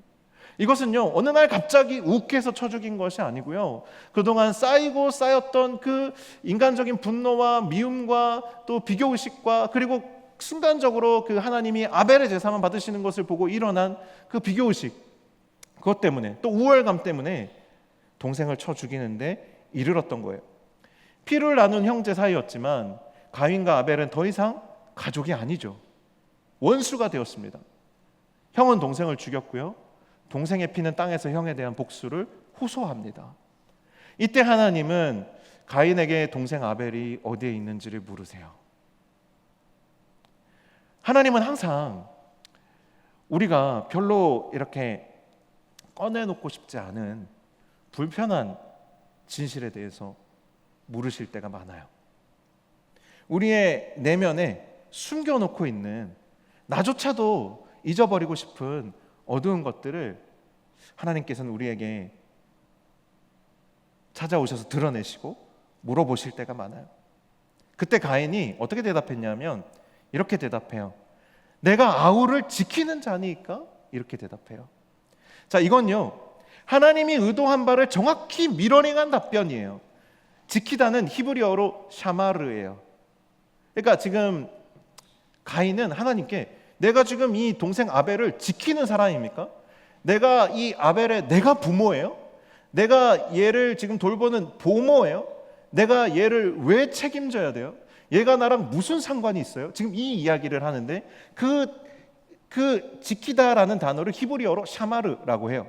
이것은요, 어느 날 갑자기 욱해서 쳐 죽인 것이 아니고요, 그동안 쌓이고 쌓였던 그 인간적인 분노와 미움과 또 비교의식과 그리고 순간적으로 그 하나님이 아벨의 제사만 받으시는 것을 보고 일어난 그 비교의식, 그것 때문에 또 우월감 때문에 동생을 쳐 죽이는데 이르렀던 거예요. 피를 나눈 형제 사이였지만 가인과 아벨은 더 이상 가족이 아니죠. 원수가 되었습니다. 형은 동생을 죽였고요, 동생의 피는 땅에서 형에 대한 복수를 호소합니다. 이때 하나님은 가인에게 동생 아벨이 어디에 있는지를 물으세요. 하나님은 항상 우리가 별로 이렇게 꺼내놓고 싶지 않은 불편한 진실에 대해서 물으실 때가 많아요. 우리의 내면에 숨겨놓고 있는 나조차도 잊어버리고 싶은 어두운 것들을 하나님께서는 우리에게 찾아오셔서 드러내시고 물어보실 때가 많아요. 그때 가인이 어떻게 대답했냐면 이렇게 대답해요. 내가 아우를 지키는 자니까? 이렇게 대답해요. 자, 이건요, 하나님이 의도한 바를 정확히 미러링한 답변이에요. 지키다는 히브리어로 샤마르예요. 그러니까 지금 가인은 하나님께 내가 지금 이 동생 아벨을 지키는 사람입니까? 내가 이 아벨의 내가 부모예요? 내가 얘를 지금 돌보는 보모예요? 내가 얘를 왜 책임져야 돼요? 얘가 나랑 무슨 상관이 있어요? 지금 이 이야기를 하는데 그 지키다라는 단어를 히브리어로 샤마르라고 해요.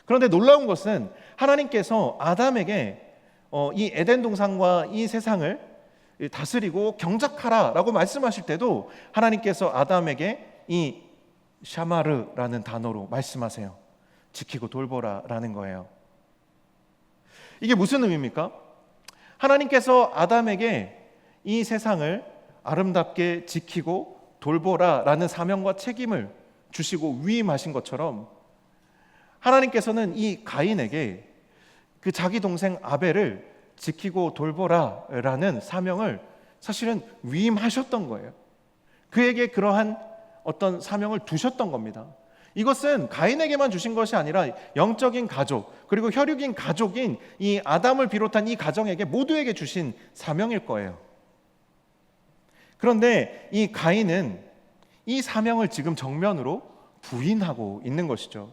그런데 놀라운 것은 하나님께서 아담에게 이 에덴 동산과 이 세상을 다스리고 경작하라라고 말씀하실 때도 하나님께서 아담에게 이 샤마르라는 단어로 말씀하세요. 지키고 돌보라라는 거예요. 이게 무슨 의미입니까? 하나님께서 아담에게 이 세상을 아름답게 지키고 돌보라라는 사명과 책임을 주시고 위임하신 것처럼 하나님께서는 이 가인에게 그 자기 동생 아벨을 지키고 돌보라라는 사명을 사실은 위임하셨던 거예요. 그에게 그러한 어떤 사명을 두셨던 겁니다. 이것은 가인에게만 주신 것이 아니라 영적인 가족 그리고 혈육인 가족인 이 아담을 비롯한 이 가정에게 모두에게 주신 사명일 거예요. 그런데 이 가인은 이 사명을 지금 정면으로 부인하고 있는 것이죠.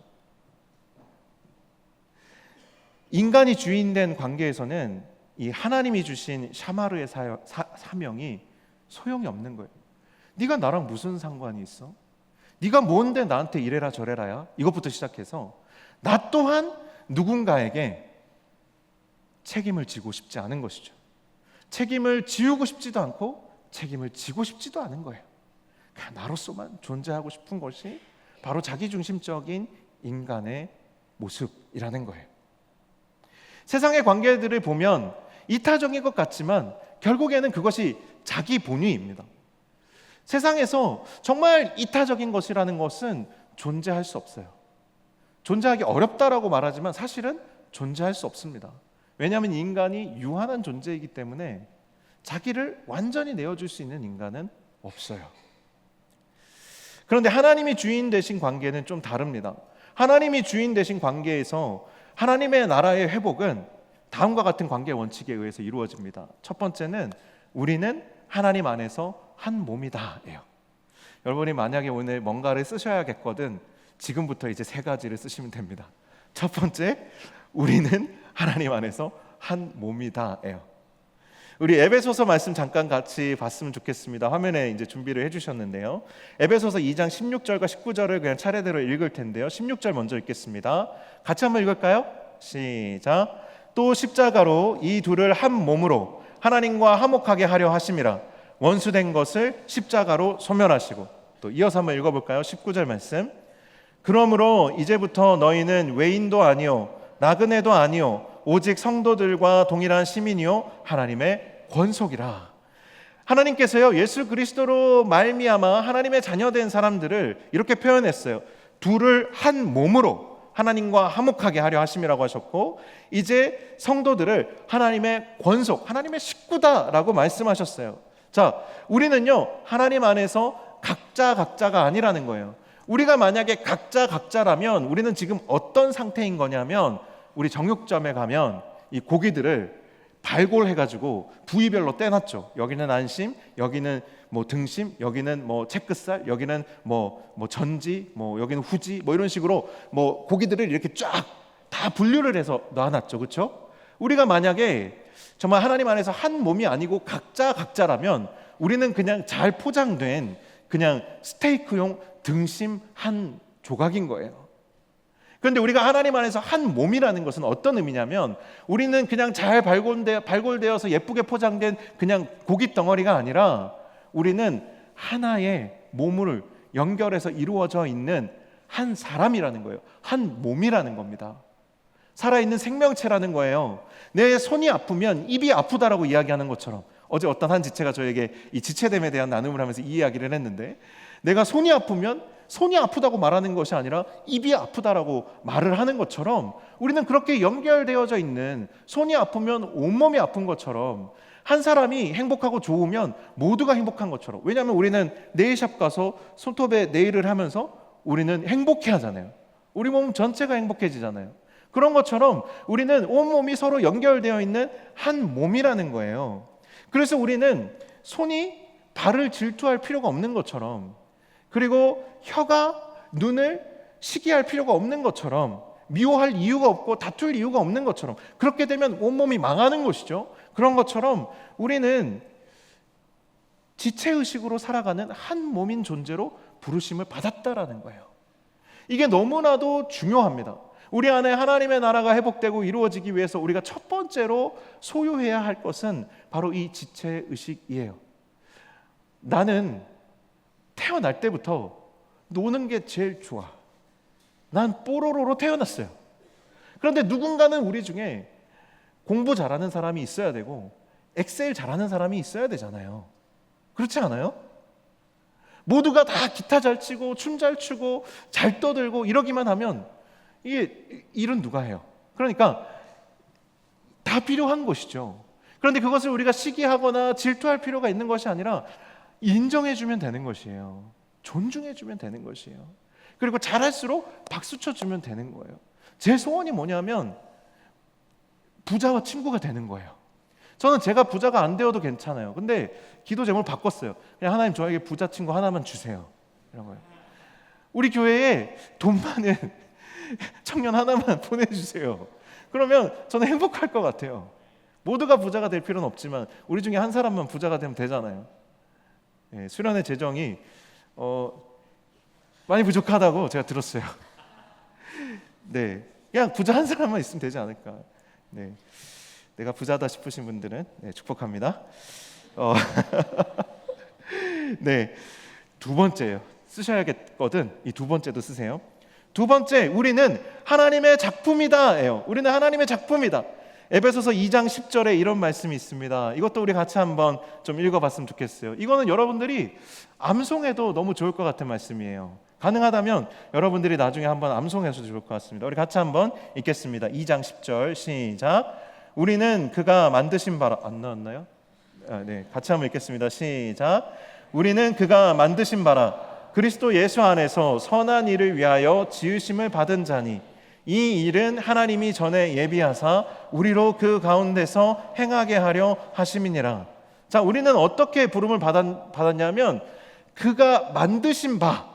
인간이 주인된 관계에서는 이 하나님이 주신 샤마르의 사명이 소용이 없는 거예요. 네가 나랑 무슨 상관이 있어? 네가 뭔데 나한테 이래라 저래라야? 이것부터 시작해서 나 또한 누군가에게 책임을 지고 싶지 않은 것이죠. 책임을 지우고 싶지도 않고 책임을 지고 싶지도 않은 거예요. 그냥 나로서만 존재하고 싶은 것이 바로 자기중심적인 인간의 모습이라는 거예요. 세상의 관계들을 보면 이타적인 것 같지만 결국에는 그것이 자기 본위입니다. 세상에서 정말 이타적인 것이라는 것은 존재할 수 없어요. 존재하기 어렵다라고 말하지만 사실은 존재할 수 없습니다. 왜냐하면 인간이 유한한 존재이기 때문에 자기를 완전히 내어줄 수 있는 인간은 없어요. 그런데 하나님이 주인 되신 관계는 좀 다릅니다. 하나님이 주인 되신 관계에서 하나님의 나라의 회복은 다음과 같은 관계 원칙에 의해서 이루어집니다. 첫 번째는 우리는 하나님 안에서 한 몸이다예요. 여러분이 만약에 오늘 뭔가를 쓰셔야겠거든 지금부터 이제 세 가지를 쓰시면 됩니다. 첫 번째, 우리는 하나님 안에서 한 몸이다예요. 우리 에베소서 말씀 잠깐 같이 봤으면 좋겠습니다. 화면에 이제 준비를 해주셨는데요. 에베소서 2장 16절과 19절을 그냥 차례대로 읽을 텐데요. 16절 먼저 읽겠습니다. 같이 한번 읽을까요? 시작. 또 십자가로 이 둘을 한 몸으로 하나님과 화목하게 하려 하심이라. 원수된 것을 십자가로 소멸하시고. 또 이어서 한번 읽어볼까요? 19절 말씀. 그러므로 이제부터 너희는 외인도 아니요 나그네도 아니요 오직 성도들과 동일한 시민이요 하나님의 권속이라. 하나님께서요 예수 그리스도로 말미암아 하나님의 자녀된 사람들을 이렇게 표현했어요. 둘을 한 몸으로 하나님과 화목하게 하려 하심이라고 하셨고, 이제 성도들을 하나님의 권속, 하나님의 식구다라고 말씀하셨어요. 자, 우리는요 하나님 안에서 각자가 아니라는 거예요. 우리가 만약에 각자라면 우리는 지금 어떤 상태인 거냐면, 우리 정육점에 가면 이 고기들을 발골해가지고 부위별로 떼놨죠. 여기는 안심, 여기는 뭐 등심, 여기는 뭐 채끝살, 여기는 뭐 전지, 뭐 여기는 후지, 뭐 이런 식으로 뭐 고기들을 이렇게 쫙 다 분류를 해서 놔놨죠, 그렇죠? 우리가 만약에 정말 하나님 안에서 한 몸이 아니고 각자라면 우리는 그냥 잘 포장된 그냥 스테이크용 등심 한 조각인 거예요. 그런데 우리가 하나님 안에서 한 몸이라는 것은 어떤 의미냐면, 우리는 그냥 잘 발골되어서 예쁘게 포장된 그냥 고기 덩어리가 아니라 우리는 하나의 몸을 연결해서 이루어져 있는 한 사람이라는 거예요. 한 몸이라는 겁니다. 살아있는 생명체라는 거예요. 내 손이 아프면 입이 아프다라고 이야기하는 것처럼, 어제 어떤 한 지체가 저에게 이 지체됨에 대한 나눔을 하면서 이 이야기를 했는데, 내가 손이 아프면 손이 아프다고 말하는 것이 아니라 입이 아프다라고 말을 하는 것처럼, 우리는 그렇게 연결되어져 있는, 손이 아프면 온몸이 아픈 것처럼, 한 사람이 행복하고 좋으면 모두가 행복한 것처럼. 왜냐하면 우리는 네일샵 가서 손톱에 네일을 하면서 우리는 행복해 하잖아요. 우리 몸 전체가 행복해지잖아요. 그런 것처럼 우리는 온몸이 서로 연결되어 있는 한 몸이라는 거예요. 그래서 우리는 손이 발을 질투할 필요가 없는 것처럼, 그리고 혀가 눈을 시기할 필요가 없는 것처럼, 미워할 이유가 없고 다툴 이유가 없는 것처럼, 그렇게 되면 온몸이 망하는 것이죠. 그런 것처럼 우리는 지체의식으로 살아가는 한 몸인 존재로 부르심을 받았다라는 거예요. 이게 너무나도 중요합니다. 우리 안에 하나님의 나라가 회복되고 이루어지기 위해서 우리가 첫 번째로 소유해야 할 것은 바로 이 지체의식이에요. 나는 태어날 때부터 노는 게 제일 좋아. 난 뽀로로로 태어났어요. 그런데 누군가는 우리 중에 공부 잘하는 사람이 있어야 되고 엑셀 잘하는 사람이 있어야 되잖아요. 그렇지 않아요? 모두가 다 기타 잘 치고 춤 잘 추고 잘 떠들고 이러기만 하면 이게 일은 누가 해요? 그러니까 다 필요한 것이죠. 그런데 그것을 우리가 시기하거나 질투할 필요가 있는 것이 아니라 인정해주면 되는 것이에요. 존중해주면 되는 것이에요. 그리고 잘할수록 박수 쳐주면 되는 거예요. 제 소원이 뭐냐면 부자와 친구가 되는 거예요. 저는 제가 부자가 안 되어도 괜찮아요. 근데 기도 제목을 바꿨어요. 그냥 하나님 저에게 부자 친구 하나만 주세요. 이런 거예요. 우리 교회에 돈 많은 청년 하나만 보내주세요. 그러면 저는 행복할 것 같아요. 모두가 부자가 될 필요는 없지만 우리 중에 한 사람만 부자가 되면 되잖아요. 네, 수련회 재정이 많이 부족하다고 제가 들었어요. 네, 그냥 부자 한 사람만 있으면 되지 않을까. 네, 내가 부자다 싶으신 분들은 네, 축복합니다. 네, 두 번째예요. 쓰셔야겠거든. 이 두 번째도 쓰세요. 두 번째, 우리는 하나님의 작품이다예요. 우리는 하나님의 작품이다. 에베소서 2장 10절에 이런 말씀이 있습니다. 이것도 우리 같이 한번 좀 읽어봤으면 좋겠어요. 이거는 여러분들이 암송해도 너무 좋을 것 같은 말씀이에요. 가능하다면 여러분들이 나중에 한번 암송해서 좋을 것 같습니다. 우리 같이 한번 읽겠습니다. 2장 10절 시작. 우리는 그가 만드신 바라. 안 나왔나요? 네, 같이 한번 읽겠습니다. 시작. 우리는 그가 만드신 바라 그리스도 예수 안에서 선한 일을 위하여 지으심을 받은 자니 이 일은 하나님이 전에 예비하사 우리로 그 가운데서 행하게 하려 하심이니라. 자, 우리는 어떻게 부름을 받았냐면 그가 만드신 바,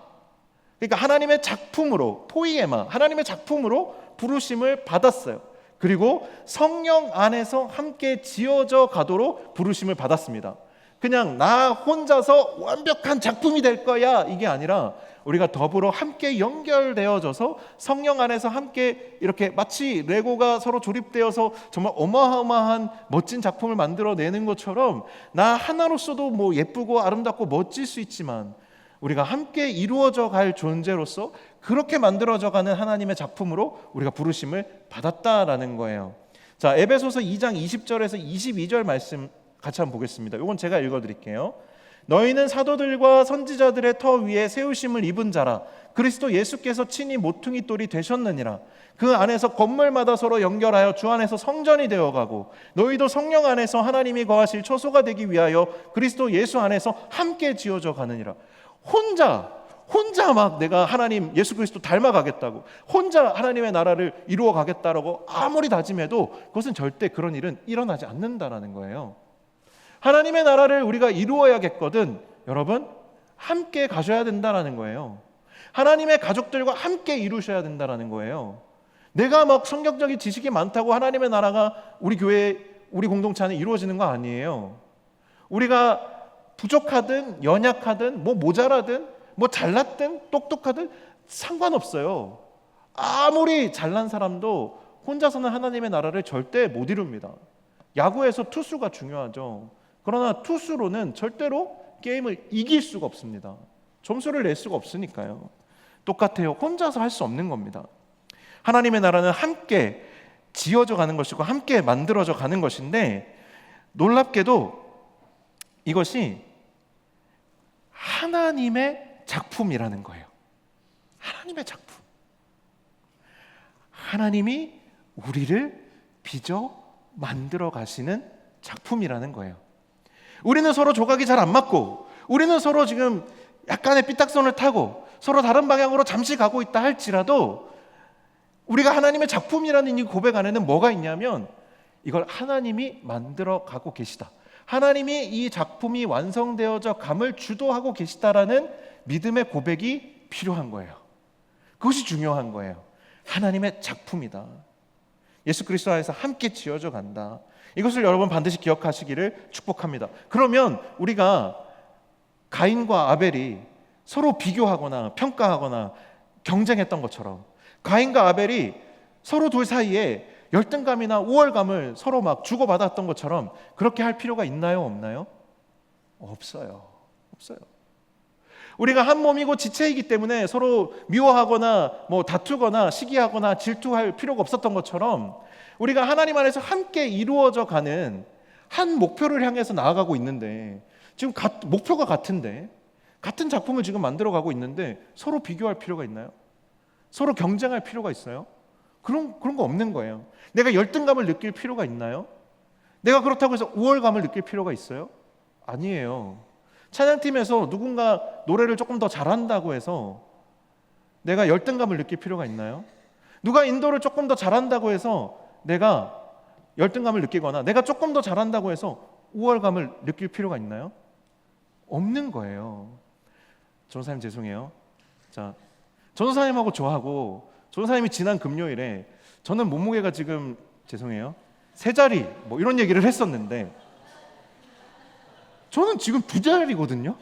그러니까 하나님의 작품으로, 포이에마, 하나님의 작품으로 부르심을 받았어요. 그리고 성령 안에서 함께 지어져 가도록 부르심을 받았습니다. 그냥 나 혼자서 완벽한 작품이 될 거야 이게 아니라 우리가 더불어 함께 연결되어져서 성령 안에서 함께 이렇게 마치 레고가 서로 조립되어서 정말 어마어마한 멋진 작품을 만들어내는 것처럼 나 하나로서도 뭐 예쁘고 아름답고 멋질 수 있지만 우리가 함께 이루어져 갈 존재로서 그렇게 만들어져가는 하나님의 작품으로 우리가 부르심을 받았다라는 거예요. 자, 에베소서 2장 20절에서 22절 말씀 같이 한번 보겠습니다. 이건 제가 읽어드릴게요. 너희는 사도들과 선지자들의 터 위에 세우심을 입은 자라 그리스도 예수께서 친히 모퉁이 돌이 되셨느니라. 그 안에서 건물마다 서로 연결하여 주 안에서 성전이 되어가고 너희도 성령 안에서 하나님이 거하실 처소가 되기 위하여 그리스도 예수 안에서 함께 지어져 가느니라. 혼자 막 내가 하나님 예수 그리스도 닮아가겠다고 혼자 하나님의 나라를 이루어 가겠다라고 아무리 다짐해도 그것은 절대 그런 일은 일어나지 않는다라는 거예요. 하나님의 나라를 우리가 이루어야겠거든 여러분 함께 가셔야 된다라는 거예요. 하나님의 가족들과 함께 이루셔야 된다라는 거예요. 내가 막 성경적인 지식이 많다고 하나님의 나라가 우리 교회 우리 공동체 안에 이루어지는 거 아니에요. 우리가 부족하든 연약하든 뭐 모자라든 뭐 잘났든 똑똑하든 상관없어요. 아무리 잘난 사람도 혼자서는 하나님의 나라를 절대 못 이룹니다. 야구에서 투수가 중요하죠. 그러나 투수로는 절대로 게임을 이길 수가 없습니다. 점수를 낼 수가 없으니까요. 똑같아요. 혼자서 할 수 없는 겁니다. 하나님의 나라는 함께 지어져 가는 것이고 함께 만들어져 가는 것인데 놀랍게도 이것이 하나님의 작품이라는 거예요. 하나님의 작품. 하나님이 우리를 빚어 만들어 가시는 작품이라는 거예요. 우리는 서로 조각이 잘 안 맞고 우리는 서로 지금 약간의 삐딱선을 타고 서로 다른 방향으로 잠시 가고 있다 할지라도 우리가 하나님의 작품이라는 이 고백 안에는 뭐가 있냐면 이걸 하나님이 만들어 가고 계시다. 하나님이 이 작품이 완성되어져 감을 주도하고 계시다라는 믿음의 고백이 필요한 거예요. 그것이 중요한 거예요. 하나님의 작품이다. 예수 그리스도 안에서 함께 지어져 간다. 이것을 여러분 반드시 기억하시기를 축복합니다. 그러면 우리가 가인과 아벨이 서로 비교하거나 평가하거나 경쟁했던 것처럼 가인과 아벨이 서로 둘 사이에 열등감이나 우월감을 서로 막 주고받았던 것처럼 그렇게 할 필요가 있나요? 없나요? 없어요. 없어요. 우리가 한 몸이고 지체이기 때문에 서로 미워하거나 다투거나 시기하거나 질투할 필요가 없었던 것처럼 우리가 하나님 안에서 함께 이루어져 가는 한 목표를 향해서 나아가고 있는데 지금 목표가 같은데 같은 작품을 지금 만들어가고 있는데 서로 비교할 필요가 있나요? 서로 경쟁할 필요가 있어요? 그런 거 없는 거예요. 내가 열등감을 느낄 필요가 있나요? 내가 그렇다고 해서 우월감을 느낄 필요가 있어요? 아니에요. 찬양팀에서 누군가 노래를 조금 더 잘한다고 해서 내가 열등감을 느낄 필요가 있나요? 누가 인도를 조금 더 잘한다고 해서 내가 열등감을 느끼거나 내가 조금 더 잘한다고 해서 우월감을 느낄 필요가 있나요? 없는 거예요. 전도사님 죄송해요. 자, 전도사님하고 저하고 전도사님이 지난 금요일에 저는 몸무게가 지금 죄송해요. 세 자리 이런 얘기를 했었는데 저는 지금 두 자리거든요.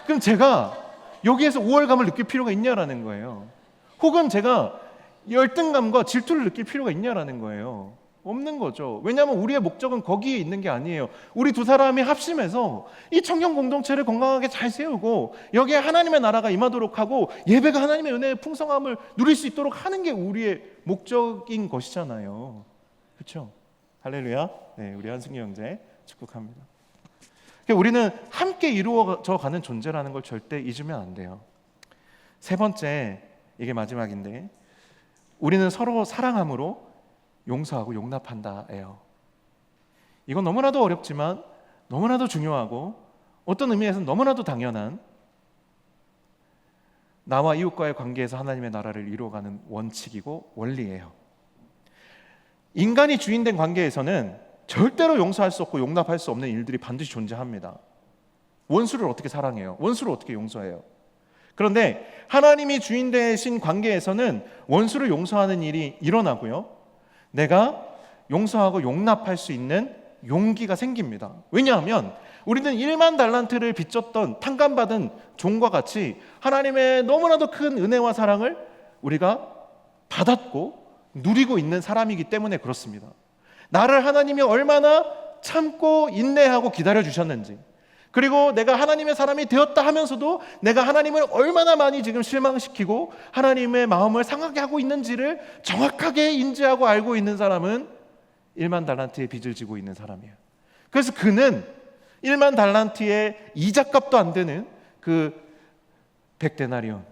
그럼 제가 여기에서 우월감을 느낄 필요가 있냐라는 거예요. 혹은 제가 열등감과 질투를 느낄 필요가 있냐라는 거예요. 없는 거죠. 왜냐하면 우리의 목적은 거기에 있는 게 아니에요. 우리 두 사람이 합심해서 이 청년 공동체를 건강하게 잘 세우고 여기에 하나님의 나라가 임하도록 하고 예배가 하나님의 은혜의 풍성함을 누릴 수 있도록 하는 게 우리의 목적인 것이잖아요. 그렇죠? 할렐루야. 네, 우리 한승희 형제 축복합니다. 우리는 함께 이루어져 가는 존재라는 걸 절대 잊으면 안 돼요. 세 번째, 이게 마지막인데 우리는 서로 사랑함으로 용서하고 용납한다예요. 이건 너무나도 어렵지만 너무나도 중요하고 어떤 의미에서는 너무나도 당연한 나와 이웃과의 관계에서 하나님의 나라를 이루어가는 원칙이고 원리예요. 인간이 주인된 관계에서는 절대로 용서할 수 없고 용납할 수 없는 일들이 반드시 존재합니다. 원수를 어떻게 사랑해요? 원수를 어떻게 용서해요? 그런데 하나님이 주인 되신 관계에서는 원수를 용서하는 일이 일어나고요. 내가 용서하고 용납할 수 있는 용기가 생깁니다. 왜냐하면 우리는 1만 달란트를 빚졌던 탕감받은 종과 같이 하나님의 너무나도 큰 은혜와 사랑을 우리가 받았고 누리고 있는 사람이기 때문에 그렇습니다. 나를 하나님이 얼마나 참고 인내하고 기다려주셨는지, 그리고 내가 하나님의 사람이 되었다 하면서도 내가 하나님을 얼마나 많이 지금 실망시키고 하나님의 마음을 상하게 하고 있는지를 정확하게 인지하고 알고 있는 사람은 1만 달란트의 빚을 지고 있는 사람이에요. 그래서 그는 1만 달란트의 이자값도 안 되는 그 100데나리온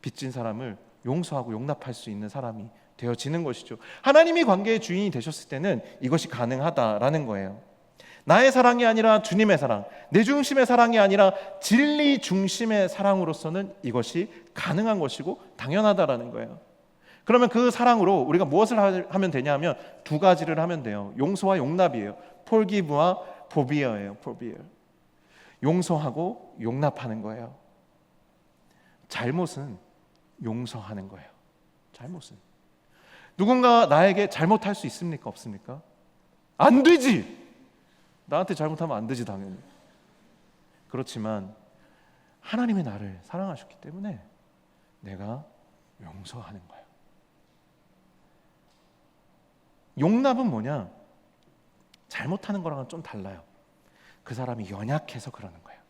빚진 사람을 용서하고 용납할 수 있는 사람이 되어지는 것이죠. 하나님이 관계의 주인이 되셨을 때는 이것이 가능하다라는 거예요. 나의 사랑이 아니라 주님의 사랑, 내 중심의 사랑이 아니라 진리 중심의 사랑으로서는 이것이 가능한 것이고 당연하다라는 거예요. 그러면 그 사랑으로 우리가 무엇을 하면 되냐 면 두 가지를 하면 돼요. 용서와 용납이에요. forgive와 forbear예요. forbear. 용서하고 용납하는 거예요. 잘못은 용서하는 거예요. 잘못은. 누군가 나에게 잘못할 수 있습니까? 없습니까? 안 되지. 나한테 잘못하면 안 되지 당연히. 그렇지만 하나님이 나를 사랑하셨기 때문에 내가 용서하는 거예요. 용납은 뭐냐? 잘못하는 거랑은 좀 달라요. 그 사람이 연약해서 그러는 거예요.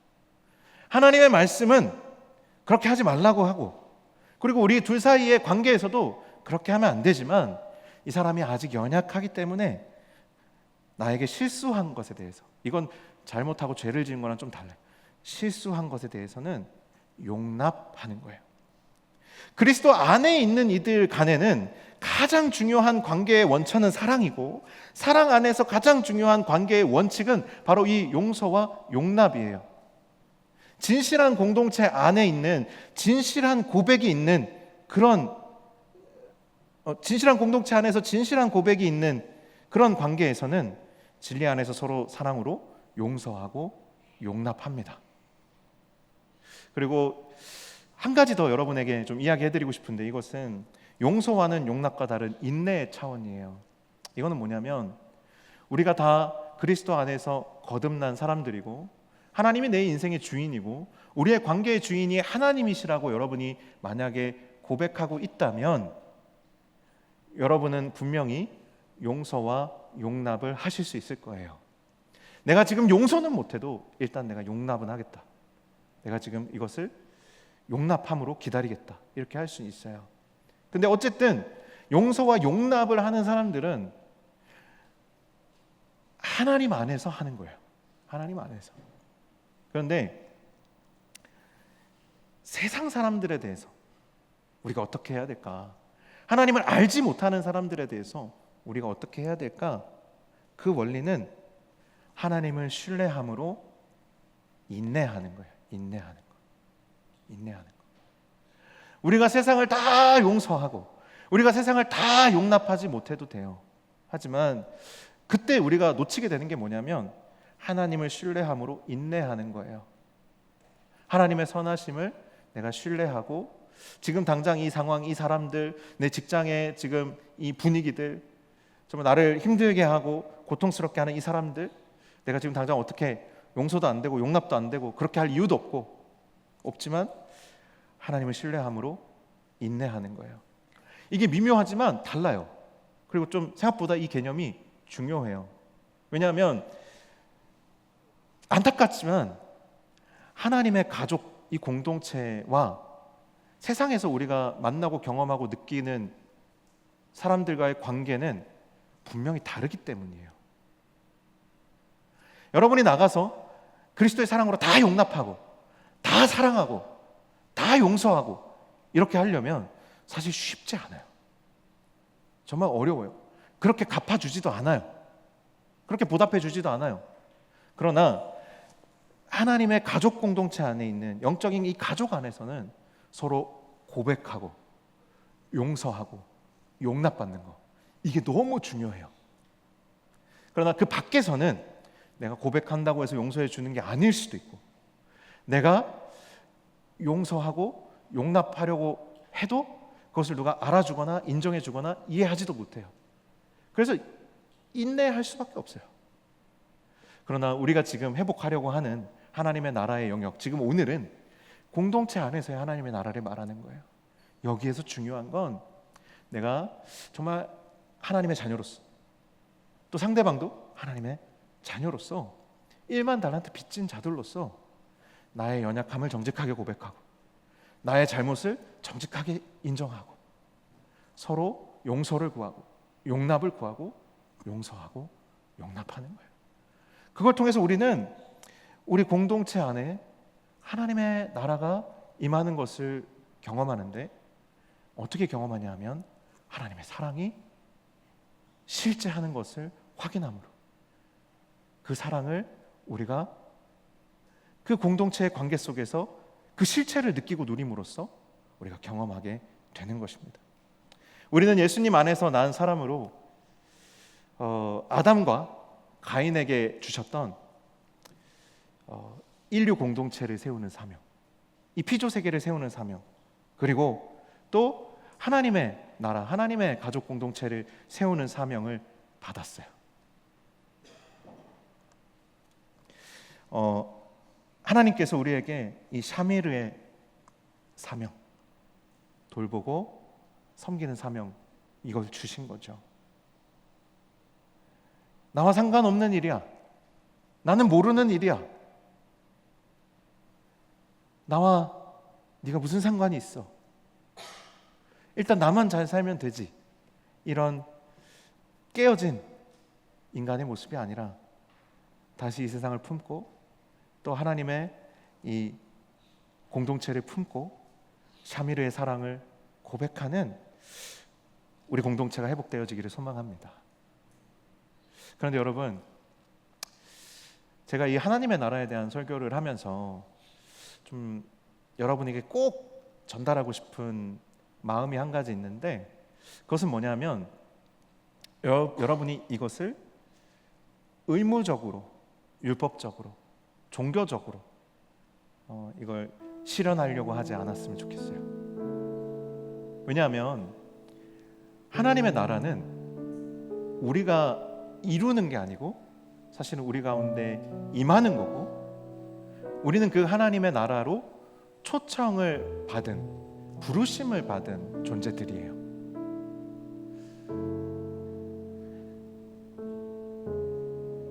하나님의 말씀은 그렇게 하지 말라고 하고, 그리고 우리 둘 사이의 관계에서도 그렇게 하면 안 되지만 이 사람이 아직 연약하기 때문에 나에게 실수한 것에 대해서, 이건 잘못하고 죄를 지은 거랑 좀 달라요. 실수한 것에 대해서는 용납하는 거예요. 그리스도 안에 있는 이들 간에는 가장 중요한 관계의 원천은 사랑이고, 사랑 안에서 가장 중요한 관계의 원칙은 바로 이 용서와 용납이에요. 진실한 공동체 안에 있는 진실한 고백이 있는 그런 진실한 공동체 안에서 진실한 고백이 있는 그런 관계에서는 진리 안에서 서로 사랑으로 용서하고 용납합니다. 그리고 한 가지 더 여러분에게 좀 이야기해드리고 싶은데, 이것은 용서와는 용납과 다른 인내의 차원이에요. 이거는 뭐냐면 우리가 다 그리스도 안에서 거듭난 사람들이고 하나님이 내 인생의 주인이고 우리의 관계의 주인이 하나님이시라고 여러분이 만약에 고백하고 있다면 여러분은 분명히 용서와 용납을 하실 수 있을 거예요. 내가 지금 용서는 못해도 일단 내가 용납은 하겠다. 내가 지금 이것을 용납함으로 기다리겠다. 이렇게 할 수 있어요. 근데 어쨌든 용서와 용납을 하는 사람들은 하나님 안에서 하는 거예요. 하나님 안에서. 그런데 세상 사람들에 대해서 우리가 어떻게 해야 될까? 하나님을 알지 못하는 사람들에 대해서 우리가 어떻게 해야 될까? 그 원리는 하나님을 신뢰함으로 인내하는 거예요. 인내하는 거. 인내하는 거. 우리가 세상을 다 용서하고 우리가 세상을 다 용납하지 못해도 돼요. 하지만 그때 우리가 놓치게 되는 게 뭐냐면 하나님을 신뢰함으로 인내하는 거예요. 하나님의 선하심을 내가 신뢰하고 지금 당장 이 상황, 이 사람들, 내 직장의 지금 이 분위기들, 정말 나를 힘들게 하고 고통스럽게 하는 이 사람들, 내가 지금 당장 어떻게 용서도 안 되고 용납도 안 되고 그렇게 할 이유도 없지만 하나님을 신뢰함으로 인내하는 거예요. 이게 미묘하지만 달라요. 그리고 좀 생각보다 이 개념이 중요해요. 왜냐하면 안타깝지만 하나님의 가족, 이 공동체와 세상에서 우리가 만나고 경험하고 느끼는 사람들과의 관계는 분명히 다르기 때문이에요. 여러분이 나가서 그리스도의 사랑으로 다 용납하고 다 사랑하고 다 용서하고 이렇게 하려면 사실 쉽지 않아요. 정말 어려워요. 그렇게 갚아주지도 않아요. 그렇게 보답해주지도 않아요. 그러나 하나님의 가족 공동체 안에 있는 영적인 이 가족 안에서는 서로 고백하고 용서하고 용납받는 거, 이게 너무 중요해요. 그러나 그 밖에서는 내가 고백한다고 해서 용서해 주는 게 아닐 수도 있고, 내가 용서하고 용납하려고 해도 그것을 누가 알아주거나 인정해 주거나 이해하지도 못해요. 그래서 인내할 수밖에 없어요. 그러나 우리가 지금 회복하려고 하는 하나님의 나라의 영역, 지금 오늘은 공동체 안에서의 하나님의 나라를 말하는 거예요. 여기에서 중요한 건 내가 정말 하나님의 자녀로서, 또 상대방도 하나님의 자녀로서 1만 달란트 빚진 자들로서 나의 연약함을 정직하게 고백하고 나의 잘못을 정직하게 인정하고 서로 용서를 구하고 용납을 구하고 용서하고 용납하는 거예요. 그걸 통해서 우리는 우리 공동체 안에 하나님의 나라가 임하는 것을 경험하는데, 어떻게 경험하냐 하면 하나님의 사랑이 실제하는 것을 확인함으로, 그 사랑을 우리가 그 공동체의 관계 속에서 그 실체를 느끼고 누림으로써 우리가 경험하게 되는 것입니다. 우리는 예수님 안에서 난 사람으로 아담과 가인에게 주셨던 인류 공동체를 세우는 사명, 이 피조 세계를 세우는 사명, 그리고 또 하나님의 나라, 하나님의 가족 공동체를 세우는 사명을 받았어요. 하나님께서 우리에게 이 샤미르의 사명, 돌보고 섬기는 사명, 이걸 주신 거죠. 나와 상관없는 일이야. 나는 모르는 일이야. 나와 네가 무슨 상관이 있어? 일단 나만 잘 살면 되지. 이런 깨어진 인간의 모습이 아니라 다시 이 세상을 품고 또 하나님의 이 공동체를 품고 샤미르의 사랑을 고백하는 우리 공동체가 회복되어지기를 소망합니다. 그런데 여러분, 제가 이 하나님의 나라에 대한 설교를 하면서 좀 여러분에게 꼭 전달하고 싶은 마음이 한 가지 있는데, 그것은 뭐냐면 여러분이 이것을 의무적으로, 율법적으로, 종교적으로 이걸 실현하려고 하지 않았으면 좋겠어요. 왜냐하면 하나님의 나라는 우리가 이루는 게 아니고 사실은 우리 가운데 임하는 거고, 우리는 그 하나님의 나라로 초청을 받은, 부르심을 받은 존재들이에요.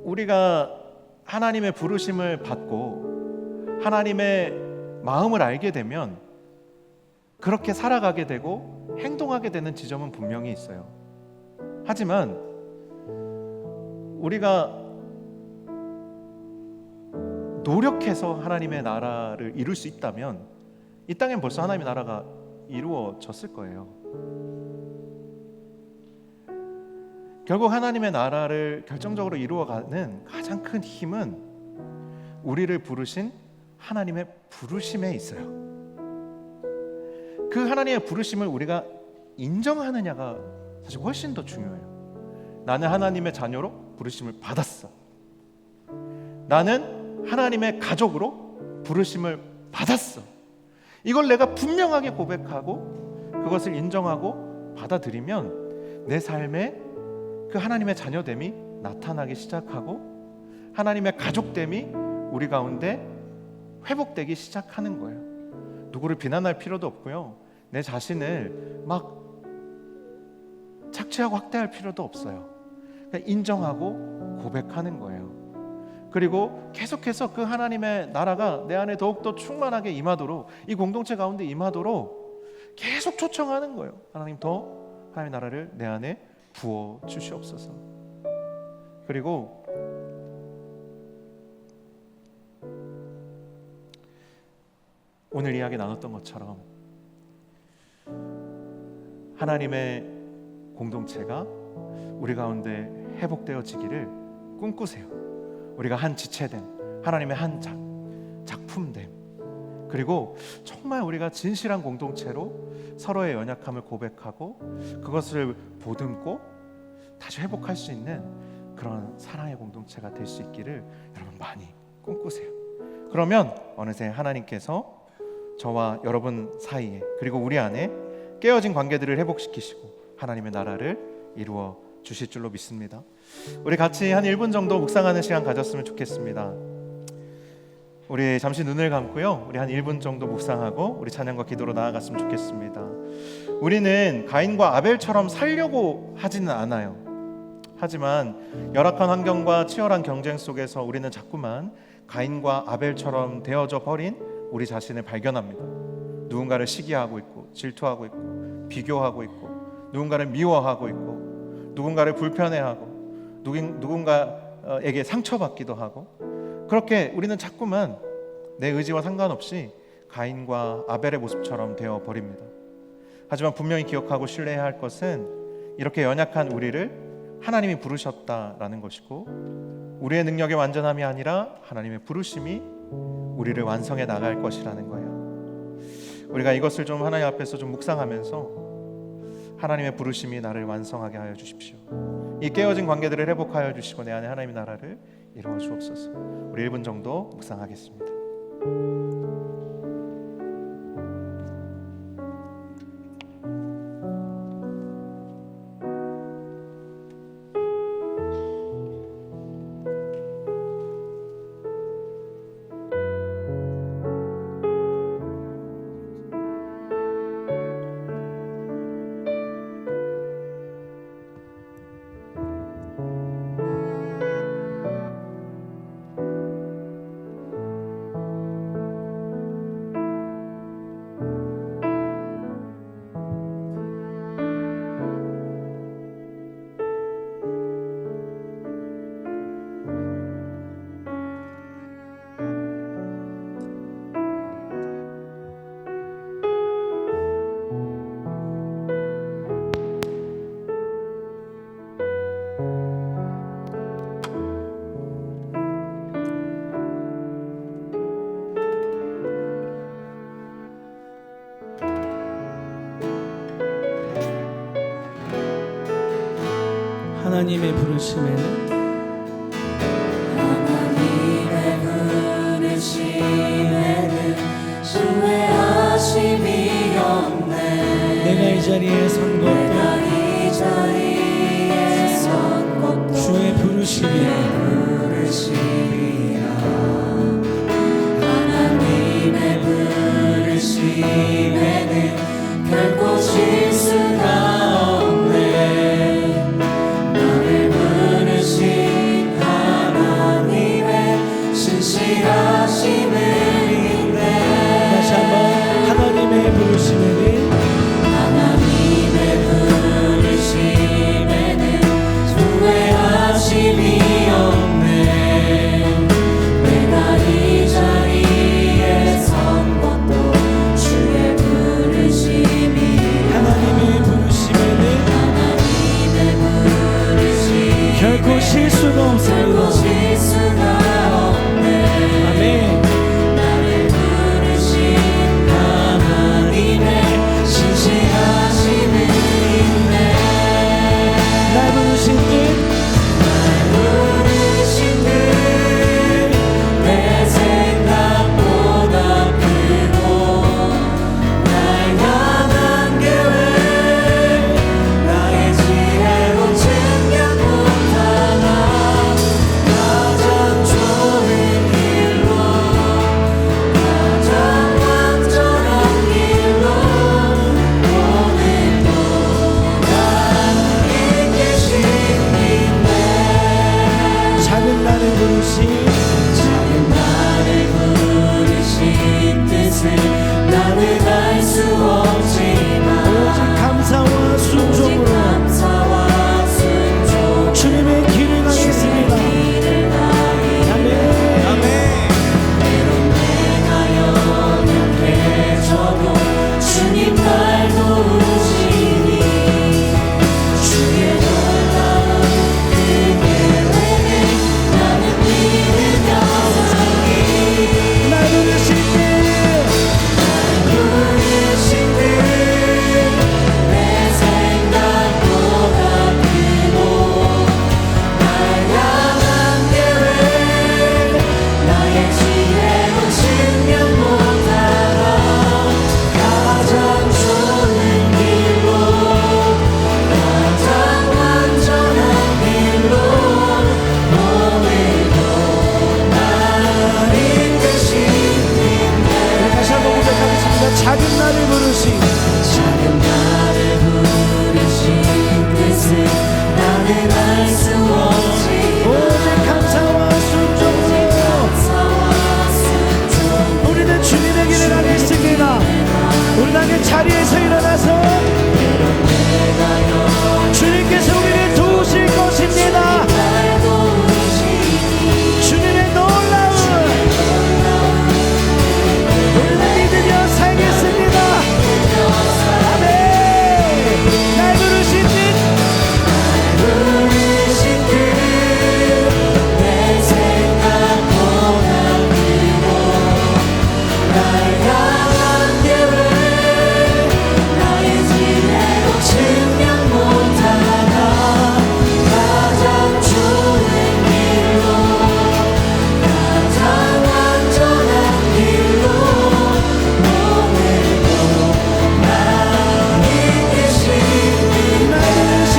우리가 하나님의 부르심을 받고 하나님의 마음을 알게 되면 그렇게 살아가게 되고 행동하게 되는 지점은 분명히 있어요. 하지만 우리가 노력해서 하나님의 나라를 이룰 수 있다면 이 땅엔 벌써 하나님의 나라가 이루어졌을 거예요. 결국 하나님의 나라를 결정적으로 이루어가는 가장 큰 힘은 우리를 부르신 하나님의 부르심에 있어요. 그 하나님의 부르심을 우리가 인정하느냐가 사실 훨씬 더 중요해요. 나는 하나님의 자녀로 부르심을 받았어. 나는 하나님의 가족으로 부르심을 받았어. 이걸 내가 분명하게 고백하고 그것을 인정하고 받아들이면 내 삶에 그 하나님의 자녀됨이 나타나기 시작하고 하나님의 가족됨이 우리 가운데 회복되기 시작하는 거예요. 누구를 비난할 필요도 없고요. 내 자신을 막 착취하고 학대할 필요도 없어요. 그냥 인정하고 고백하는 거예요. 그리고 계속해서 그 하나님의 나라가 내 안에 더욱더 충만하게 임하도록, 이 공동체 가운데 임하도록 계속 초청하는 거예요. 하나님, 더 하나님의 나라를 내 안에 부어 주시옵소서. 그리고 오늘 이야기 나눴던 것처럼 하나님의 공동체가 우리 가운데 회복되어지기를 꿈꾸세요. 우리가 한 지체됨, 하나님의 한 작품됨, 그리고 정말 우리가 진실한 공동체로 서로의 연약함을 고백하고 그것을 보듬고 다시 회복할 수 있는 그런 사랑의 공동체가 될 수 있기를 여러분 많이 꿈꾸세요. 그러면 어느새 하나님께서 저와 여러분 사이에, 그리고 우리 안에 깨어진 관계들을 회복시키시고 하나님의 나라를 이루어 주실 줄로 믿습니다. 우리 같이 한 1분 정도 묵상하는 시간 가졌으면 좋겠습니다. 우리 잠시 눈을 감고요, 우리 한 1분 정도 묵상하고 우리 찬양과 기도로 나아갔으면 좋겠습니다. 우리는 가인과 아벨처럼 살려고 하지는 않아요. 하지만 열악한 환경과 치열한 경쟁 속에서 우리는 자꾸만 가인과 아벨처럼 되어져 버린 우리 자신을 발견합니다. 누군가를 시기하고 있고 질투하고 있고 비교하고 있고 누군가를 미워하고 있고 누군가를 불편해하고 누군가에게 상처받기도 하고, 그렇게 우리는 자꾸만 내 의지와 상관없이 가인과 아벨의 모습처럼 되어 버립니다. 하지만 분명히 기억하고 신뢰해야 할 것은 이렇게 연약한 우리를 하나님이 부르셨다라는 것이고, 우리의 능력의 완전함이 아니라 하나님의 부르심이 우리를 완성해 나갈 것이라는 거예요. 우리가 이것을 좀 하나님 앞에서 좀 묵상하면서 하나님의 부르심이 나를 완성하게 하여 주십시오. 이 깨어진 관계들을 회복하여 주시고 내 안에 하나님의 나라를 이루어 주옵소서. 우리 1분 정도 묵상하겠습니다. 하나님의 부르심에는 후회하심이 없네. 내가 이 자리에 선 것도 자리에 선 것도 주의 부르심이라 하나님의 부르심에는 결코 질 수가 없네. 나를 부르신 하나님의 신실하심을 믿네. 다시 한번 하나님의 부르심에는 하나님의 부르심에는 후회하심이 없네. 내가 이 자리에 선 것도 주의 부르심이 하나님의 부르심에는 결코 실수가 결코 없습니다. 실수가 없네. 아멘. 나를 부르신 하나님의 신실하심을 믿네. 날 부르신 뜻 부르신 내 생각보다 크고 날 향한 계획 나의 지혜로 증명 못하나 가장 좋은 길로 가장 완전한 길로 오늘도 날 이끄신 믿네. 작은 나를 부르신 작은 나를 부르신 뜻을 나는 알 수 없지만 오직 감사와 오직 순종으로 감사와 순종 주님의 길을 가겠습니다. 길을 가리 아멘. 때론 내가 연약해져도 주님 날 도우시니 주의 놀라운 그 계획을 나는 믿으며 살기. 날 부르신 뜻 부르신 내 생각보다 크고 날 향한 계획 나의 지혜로 증명 못하나 가장 좋은 길로 가장 완전한 길로 오늘도 날 이끄신 믿네. 다시 한번 고백하겠습니다. 작은 나를 부르신 작은 나를 부르신 뜻을 나는 알 수 없지. 오직 감사와 순종으로 감사와 순종 우리는 주님의 길을 가겠습니다. 우리 당의 자리에서 일어나서 주님께서 우리를 도우실 것입니다. 날 도우시니 주님의 놀라운 우리는 믿으며 살겠습니다. 아멘. 날 부르신 뜻 부르신 내 생각보다 크고 날 향한 계획 나의 지혜로 증명 못하나 가장 좋은 길로 가장 완전한 길로 오늘도 날 이끄신 날 부르신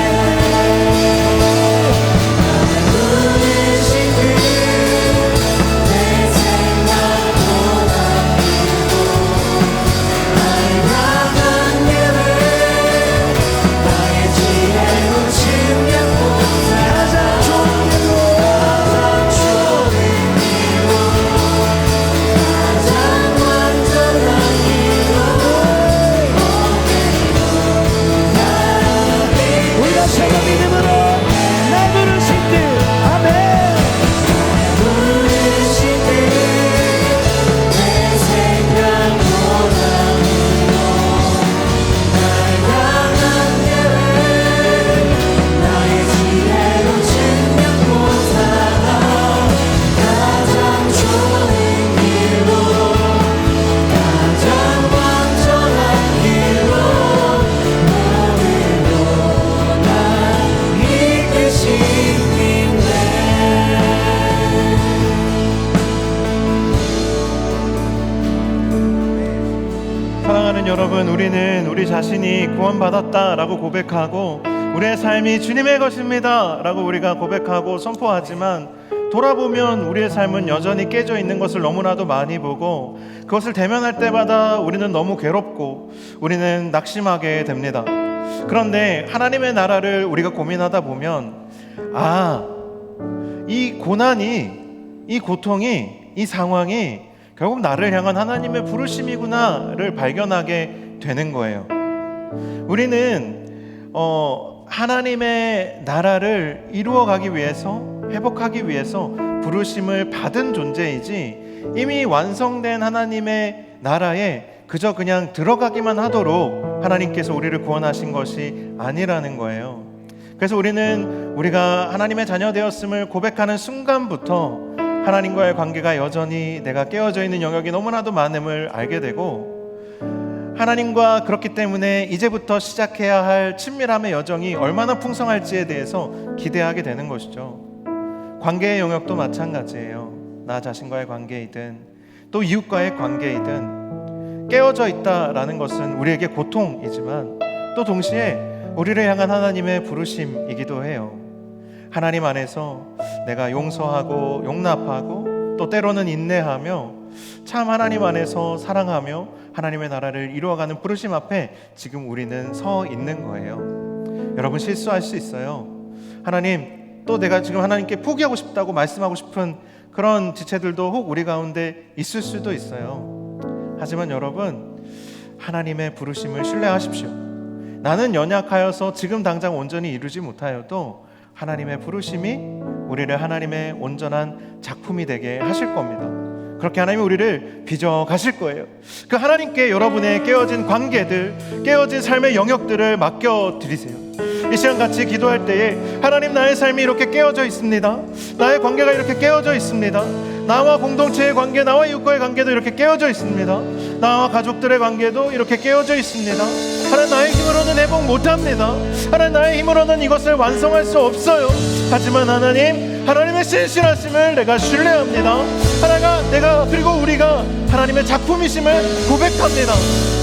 부르신 내 생각보다 크고 날 향한 계획 나의 지혜로 증명 못하나 가장 좋은 길로 가장 완전한 길로 우리가 새로 믿음으로 날 부르신 뜻 아멘. 부르신 내 생각보다 크고 날 향한 계획 나의 지혜로 증명 못하나 가장 좋은 길로 가장 완전한 길로 오늘도 날 이끄신 믿네. 사랑하는 여러분, 우리는 우리 자신이 구원받았다라고 고백하고 우리의 삶이 주님의 것입니다 라고 우리가 고백하고 선포하지만 돌아보면 우리의 삶은 여전히 깨져 있는 것을 너무나도 많이 보고 그것을 대면할 때마다 우리는 너무 괴롭고 우리는 낙심하게 됩니다. 그런데 하나님의 나라를 우리가 고민하다 보면 이 고난이, 이 고통이, 이 상황이 결국 나를 향한 하나님의 부르심이구나를 발견하게 되는 거예요. 우리는 하나님의 나라를 이루어가기 위해서, 회복하기 위해서 부르심을 받은 존재이지 이미 완성된 하나님의 나라에 그저 그냥 들어가기만 하도록 하나님께서 우리를 구원하신 것이 아니라는 거예요. 그래서 우리가 하나님의 자녀 되었음을 고백하는 순간부터 하나님과의 관계가 여전히 내가 깨어져 있는 영역이 너무나도 많음을 알게 되고 하나님과 그렇기 때문에 이제부터 시작해야 할 친밀함의 여정이 얼마나 풍성할지에 대해서 기대하게 되는 것이죠. 관계의 영역도 마찬가지예요. 나 자신과의 관계이든 또 이웃과의 관계이든 깨어져 있다라는 것은 우리에게 고통이지만 또 동시에 우리를 향한 하나님의 부르심이기도 해요. 하나님 안에서 내가 용서하고 용납하고 또 때로는 인내하며 참 하나님 안에서 사랑하며 하나님의 나라를 이루어가는 부르심 앞에 지금 우리는 서 있는 거예요. 여러분 실수할 수 있어요. 하나님, 또 내가 지금 하나님께 포기하고 싶다고 말씀하고 싶은 그런 지체들도 혹 우리 가운데 있을 수도 있어요. 하지만 여러분, 하나님의 부르심을 신뢰하십시오. 나는 연약하여서 지금 당장 온전히 이루지 못하여도 하나님의 부르심이 우리를 하나님의 온전한 작품이 되게 하실 겁니다. 그렇게 하나님이 우리를 빚어 가실 거예요. 그 하나님께 여러분의 깨어진 관계들, 깨어진 삶의 영역들을 맡겨드리세요. 이 시간 같이 기도할 때에 하나님, 나의 삶이 이렇게 깨어져 있습니다. 나의 관계가 이렇게 깨어져 있습니다. 나와 공동체의 관계, 나와 이웃과의 관계도 이렇게 깨어져 있습니다. 나와 가족들의 관계도 이렇게 깨어져 있습니다. 하나님, 나의 힘으로는 회복 못합니다. 하나님, 나의 힘으로는 이것을 완성할 수 없어요. 하지만 하나님의 신실하심을 내가 신뢰합니다. 내가 그리고 우리가 하나님의 작품이심을 고백합니다.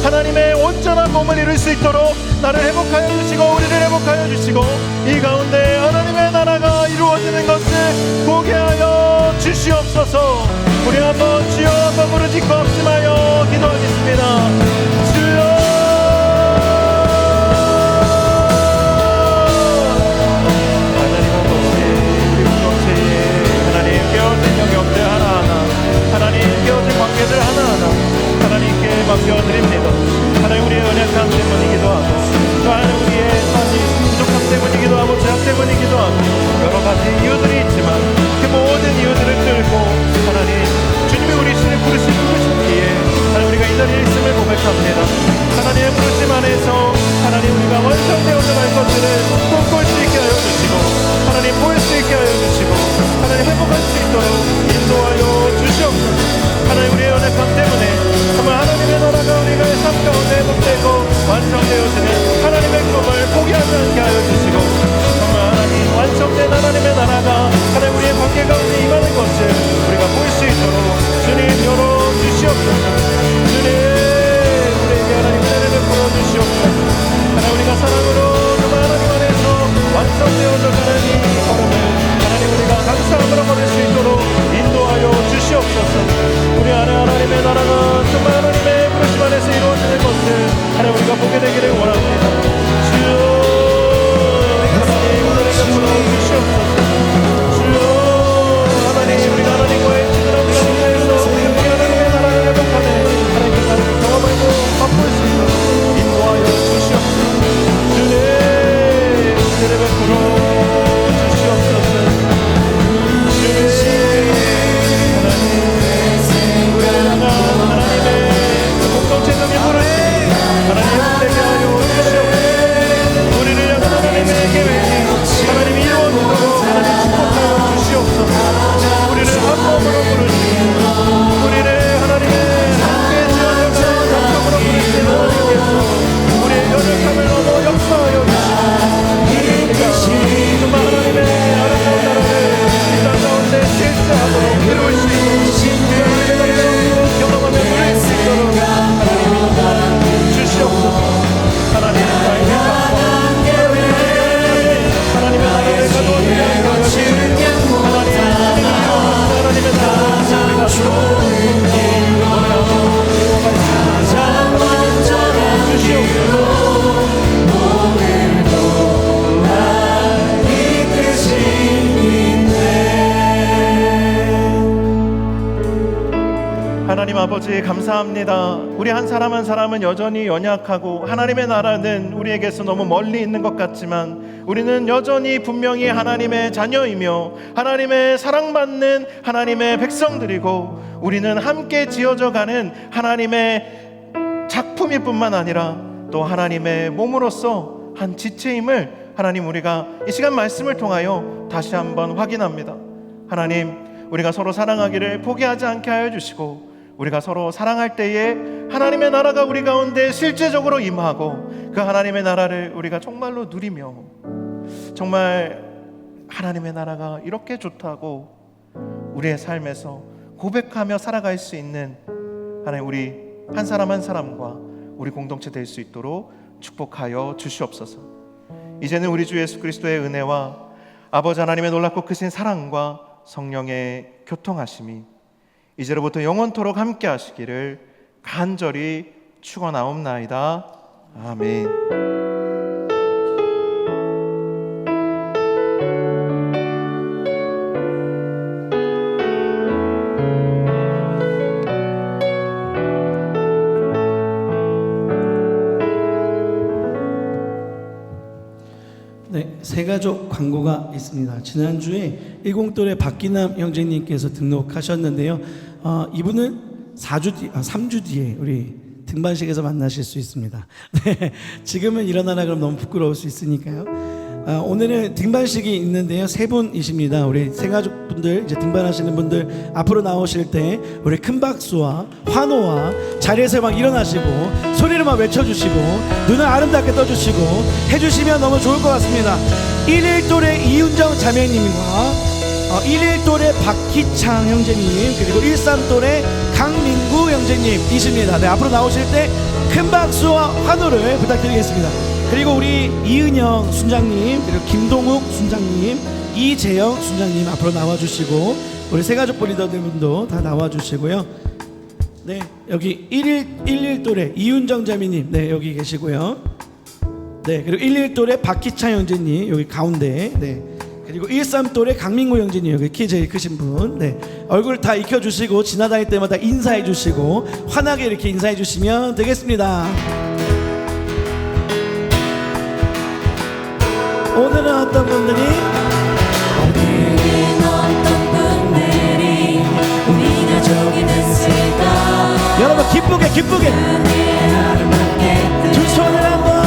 하나님의 온전한 몸을 이룰 수 있도록 나를 회복하여 주시고 우리를 회복하여 주시고 이 가운데 하나님의 나라가 이루어지는 것을 보게 하여 주시옵소서. 우리 한번 주여 한번 부르짖고 합심하여 기도하겠습니다. 주여, 하나님 깨어진 관계들 하나하나 하나님께 맡겨드립니다. 하나님, 우리의 연약함 때문이기도 하고 또 하나님 우리의 부족함 때문이기도 하고 죄악 때문이기도 하고 여러 가지 이유들이 있지만 그 모든 이유들을 뚫고 하나님 주님이 우리를 부르시기에 하나님 우리가 이 자리에 있음을 고백합니다. 하나님의 부르심 안에서 하나님 우리가 완성되어져 갈 것들을 꿈꿀 수 있게 하여 주시고 하나님 보일 수 있게 하여 주시고 하나님 회복할 수 있도록 인도하여 주시옵소서. 하나님, 우리의 연약함 때문에 정말 하나님의 나라가 우리가 삶 가운데 회복되고 완성되어지는 하나님의 꿈을 포기하지 않게 하여 주시고 정말 하나님 완성된 하나님의 나라가 하나님 우리의 관계 가운데 임하는 것을 우리가 볼 수 있도록 주님 열어주시옵소서. 주님, 우리에게 하나님 은혜를 베풀어 주시옵소서. 하나님, 우리가 사랑으로 정말 하나님 안에서 완성되어져 가는 이 걸음을 하나님 우리가 감사함으로 걸을 수 있도록 인도하여 주시옵소서. 우리 안에 하나님의 나라가 정말 하나님의 부르심 안에서 이루어지는 것을 아버지 감사합니다. 우리 한 사람 한 사람은 여전히 연약하고 하나님의 나라는 우리에게서 너무 멀리 있는 것 같지만 우리는 여전히 분명히 하나님의 자녀이며 하나님의 사랑받는 하나님의 백성들이고 우리는 함께 지어져 가는 하나님의 작품일 뿐만 아니라 또 하나님의 몸으로서 한 지체임을 하나님 우리가 이 시간 말씀을 통하여 다시 한번 확인합니다. 하나님, 우리가 서로 사랑하기를 포기하지 않게 하여 주시고 우리가 서로 사랑할 때에 하나님의 나라가 우리 가운데 실제적으로 임하고 그 하나님의 나라를 우리가 정말로 누리며 정말 하나님의 나라가 이렇게 좋다고 우리의 삶에서 고백하며 살아갈 수 있는 하나님 우리 한 사람 한 사람과 우리 공동체 될 수 있도록 축복하여 주시옵소서. 이제는 우리 주 예수 그리스도의 은혜와 아버지 하나님의 놀랍고 크신 사랑과 성령의 교통하심이 이제로부터 영원토록 함께 하시기를 간절히 축원하옵나이다. 아멘. 네, 새가족 광고가 있습니다. 지난주에 10돌의 박기남 형제님께서 등록하셨는데요. 이분은 3주 뒤에 우리 등반식에서 만나실 수 있습니다. 네, 지금은 일어나라 그러면 너무 부끄러울 수 있으니까요. 오늘은 등반식이 있는데요. 세 분이십니다. 우리 새가족분들, 이제 등반하시는 분들 앞으로 나오실 때 우리 큰 박수와 환호와 자리에서 막 일어나시고 소리를 막 외쳐주시고 눈을 아름답게 떠주시고 해주시면 너무 좋을 것 같습니다. 11돌의 이윤정 자매님과 11돌의 박희창 형제님 그리고 13돌의 강민구 형제님이십니다. 네, 앞으로 나오실 때 큰 박수와 환호를 부탁드리겠습니다. 그리고 우리 이은영 순장님 그리고 김동욱 순장님 이재영 순장님 앞으로 나와주시고 우리 새가족부 리더들분도 다 나와주시고요. 네, 여기 11돌의 이윤정 자매님 네 여기 계시고요. 네, 그리고 11돌의 박희창 형제님 여기 가운데 네. 그리고 13돌의 강민구 형제님 여기 키 제일 크신 분 네. 얼굴 다 익혀주시고 지나다닐 때마다 인사해주시고 환하게 이렇게 인사해주시면 되겠습니다. 오늘은 어떤 분들이 우리 가족이 됐을까? 여러분 기쁘게 두 손을 한번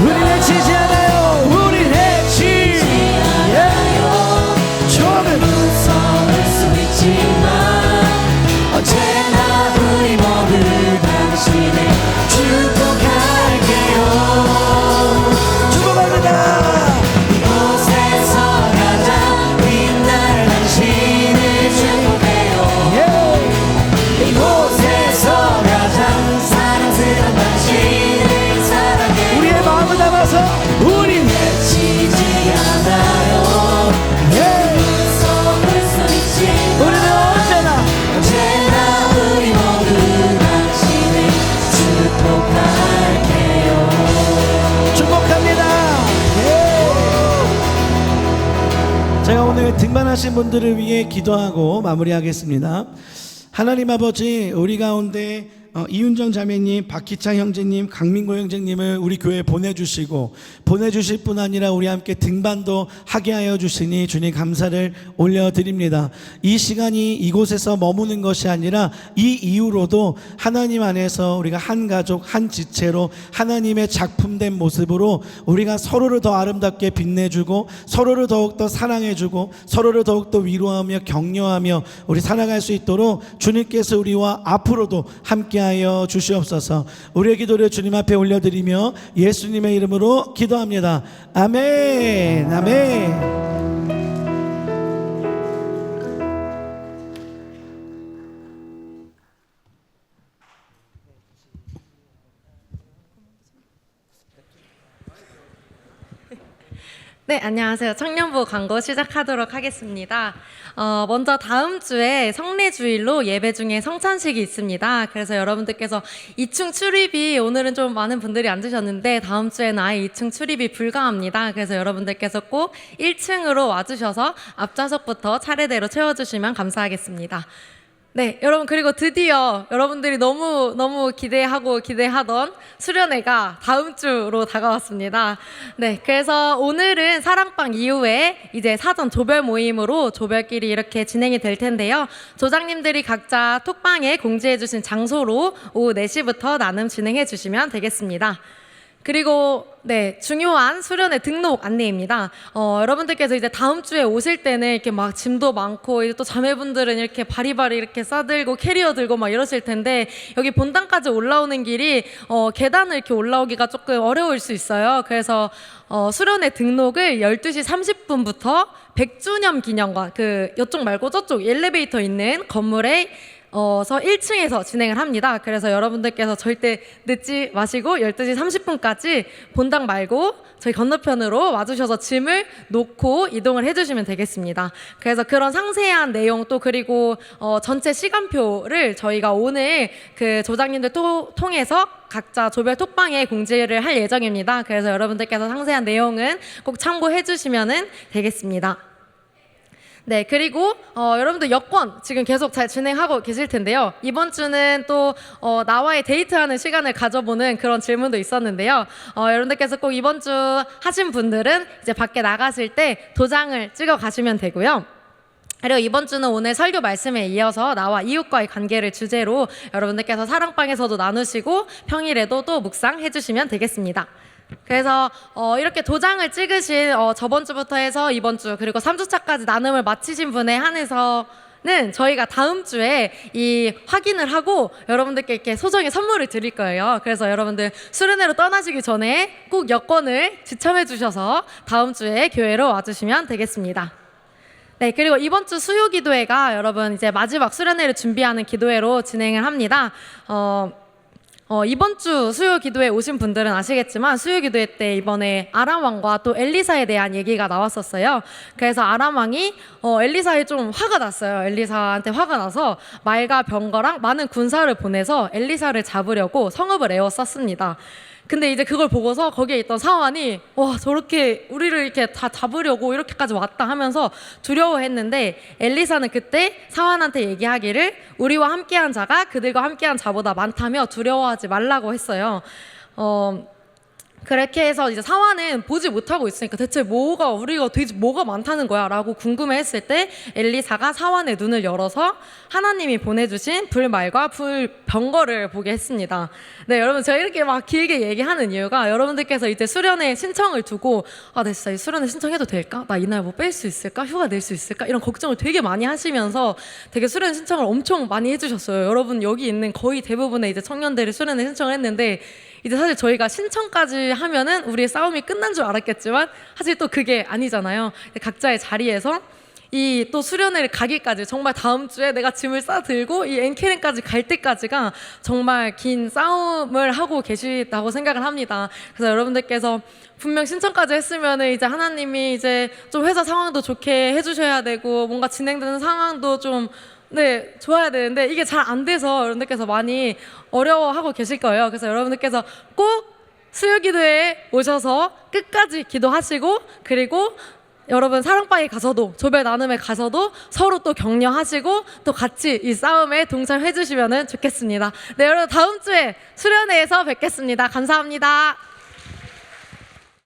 우리 해치지 않아요. 우리 해치 처음에 무서울 수 있지만 언제나 우리 모두 당신을 축복할게요. 축복합니다. 이곳에서 가장 빛날 당신을 축복해요. 이곳에서 가장 사랑스러운 당신을 사랑해요. 우리의 마음을 담아서 우리 해치지 않아요. 무서울 수 있지만 우리는 언제나 우리 모두 당신을 축복할게요. 축복합니다. 제가 오늘 등반하신 분들을 위해 기도하고 마무리하겠습니다. 하나님 아버지, 우리 가운데 이윤정 자매님, 박희창 형제님, 강민구 형제님을 우리 교회에 보내주실 뿐 아니라 우리 함께 등반도 하게 하여 주시니 주님 감사를 올려드립니다. 이 시간이 이곳에서 머무는 것이 아니라 이 이후로도 하나님 안에서 우리가 한 가족 한 지체로 하나님의 작품된 모습으로 우리가 서로를 더 아름답게 빛내주고 서로를 더욱더 사랑해주고 서로를 더욱더 위로하며 격려하며 우리 살아갈 수 있도록 주님께서 우리와 앞으로도 함께하여 주시옵소서. 우리의 기도를 주님 앞에 올려드리며 예수님의 이름으로 기도합니다. 아멘. 아멘. 네, 안녕하세요. 청년부 광고 시작하도록 하겠습니다. 먼저 다음 주에 성례주일로 예배 중에 성찬식이 있습니다. 그래서 여러분들께서 2층 출입이 오늘은 좀 많은 분들이 앉으셨는데 다음 주에는 아예 2층 출입이 불가합니다. 그래서 여러분들께서 꼭 1층으로 와주셔서 앞좌석부터 차례대로 채워주시면 감사하겠습니다. 네, 여러분 그리고 드디어 여러분들이 너무 기대하던 수련회가 다음 주로 다가왔습니다. 네, 그래서 오늘은 사랑방 이후에 이제 사전 조별 모임으로 조별끼리 이렇게 진행이 될 텐데요. 조장님들이 각자 톡방에 공지해 주신 장소로 오후 4시부터 나눔 진행해 주시면 되겠습니다. 그리고 네, 중요한 수련회 등록 안내입니다. 여러분들께서 이제 다음 주에 오실 때는 이렇게 막 짐도 많고 이제 또 자매분들은 이렇게 바리바리 이렇게 싸들고 캐리어 들고 막 이러실 텐데 여기 본당까지 올라오는 길이 계단을 이렇게 올라오기가 조금 어려울 수 있어요. 그래서 수련회 등록을 12시 30분부터 100주년 기념관 이쪽 말고 저쪽 엘리베이터 있는 건물에 1층에서 진행을 합니다. 그래서 여러분들께서 절대 늦지 마시고 12시 30분까지 본당 말고 저희 건너편으로 와주셔서 짐을 놓고 이동을 해주시면 되겠습니다. 그래서 그런 상세한 내용 또 그리고 전체 시간표를 저희가 오늘 그 조장님들 통해서 각자 조별 톡방에 공지를 할 예정입니다. 그래서 여러분들께서 상세한 내용은 꼭 참고해 주시면 되겠습니다. 네, 그리고 여러분들 여권 지금 계속 잘 진행하고 계실 텐데요. 이번 주는 또 나와의 데이트하는 시간을 가져보는 그런 질문도 있었는데요. 여러분들께서 꼭 이번 주 하신 분들은 이제 밖에 나가실 때 도장을 찍어 가시면 되고요. 그리고 이번 주는 오늘 설교 말씀에 이어서 나와 이웃과의 관계를 주제로 여러분들께서 사랑방에서도 나누시고 평일에도 또 묵상해 주시면 되겠습니다. 그래서 이렇게 도장을 찍으신 저번 주부터 해서 이번 주 그리고 3주차까지 나눔을 마치신 분에 한해서는 저희가 다음 주에 이 확인을 하고 여러분들께 이렇게 소정의 선물을 드릴 거예요. 그래서 여러분들 수련회로 떠나시기 전에 꼭 여권을 지참해 주셔서 다음 주에 교회로 와주시면 되겠습니다. 네, 그리고 이번 주 수요 기도회가 여러분 이제 마지막 수련회를 준비하는 기도회로 진행을 합니다. 이번 주 수요 기도회 오신 분들은 아시겠지만 수요 기도회 때 이번에 아람 왕과 또 엘리사에 대한 얘기가 나왔었어요. 그래서 아람 왕이 엘리사에 좀 화가 났어요. 엘리사한테 화가 나서 말과 병거랑 많은 군사를 보내서 엘리사를 잡으려고 성읍을 에워쌌습니다. 근데 이제 그걸 보고서 거기에 있던 사환이 와 저렇게 우리를 이렇게 다 잡으려고 이렇게까지 왔다 하면서 두려워했는데 엘리사는 그때 사환한테 얘기하기를 우리와 함께한 자가 그들과 함께한 자보다 많다며 두려워하지 말라고 했어요. 그렇게 해서 이제 사환은 보지 못하고 있으니까 대체 우리가 도대체 뭐가 많다는 거야 라고 궁금해했을 때 엘리사가 사환의 눈을 열어서 하나님이 보내주신 불말과 불병거를 보게 했습니다. 네, 여러분 제가 이렇게 막 길게 얘기하는 이유가 여러분들께서 이제 수련회 신청을 두고 나 진짜 이 수련회 신청해도 될까? 나 이날 뭐 뺄 수 있을까? 휴가 낼 수 있을까? 이런 걱정을 되게 많이 하시면서 되게 수련회 신청을 엄청 많이 해주셨어요. 여러분 여기 있는 거의 대부분의 이제 청년들이 수련회 신청을 했는데 이제 사실 저희가 신청까지 하면은 우리의 싸움이 끝난 줄 알았겠지만 사실 또 그게 아니잖아요. 각자의 자리에서 이 또 수련회를 가기까지 정말 다음 주에 내가 짐을 싸들고 이 엔케렌까지 갈 때까지가 정말 긴 싸움을 하고 계시다고 생각을 합니다. 그래서 여러분들께서 분명 신청까지 했으면은 이제 하나님이 이제 좀 회사 상황도 좋게 해주셔야 되고 뭔가 진행되는 상황도 좀 좋아야 되는데 이게 잘 안 돼서 여러분들께서 많이 어려워하고 계실 거예요. 그래서 여러분들께서 꼭 수요기도에 오셔서 끝까지 기도하시고 그리고 여러분 사랑방에 가서도 조별 나눔에 가서도 서로 또 격려하시고 또 같이 이 싸움에 동참해 주시면 좋겠습니다. 네, 여러분 다음 주에 수련회에서 뵙겠습니다. 감사합니다.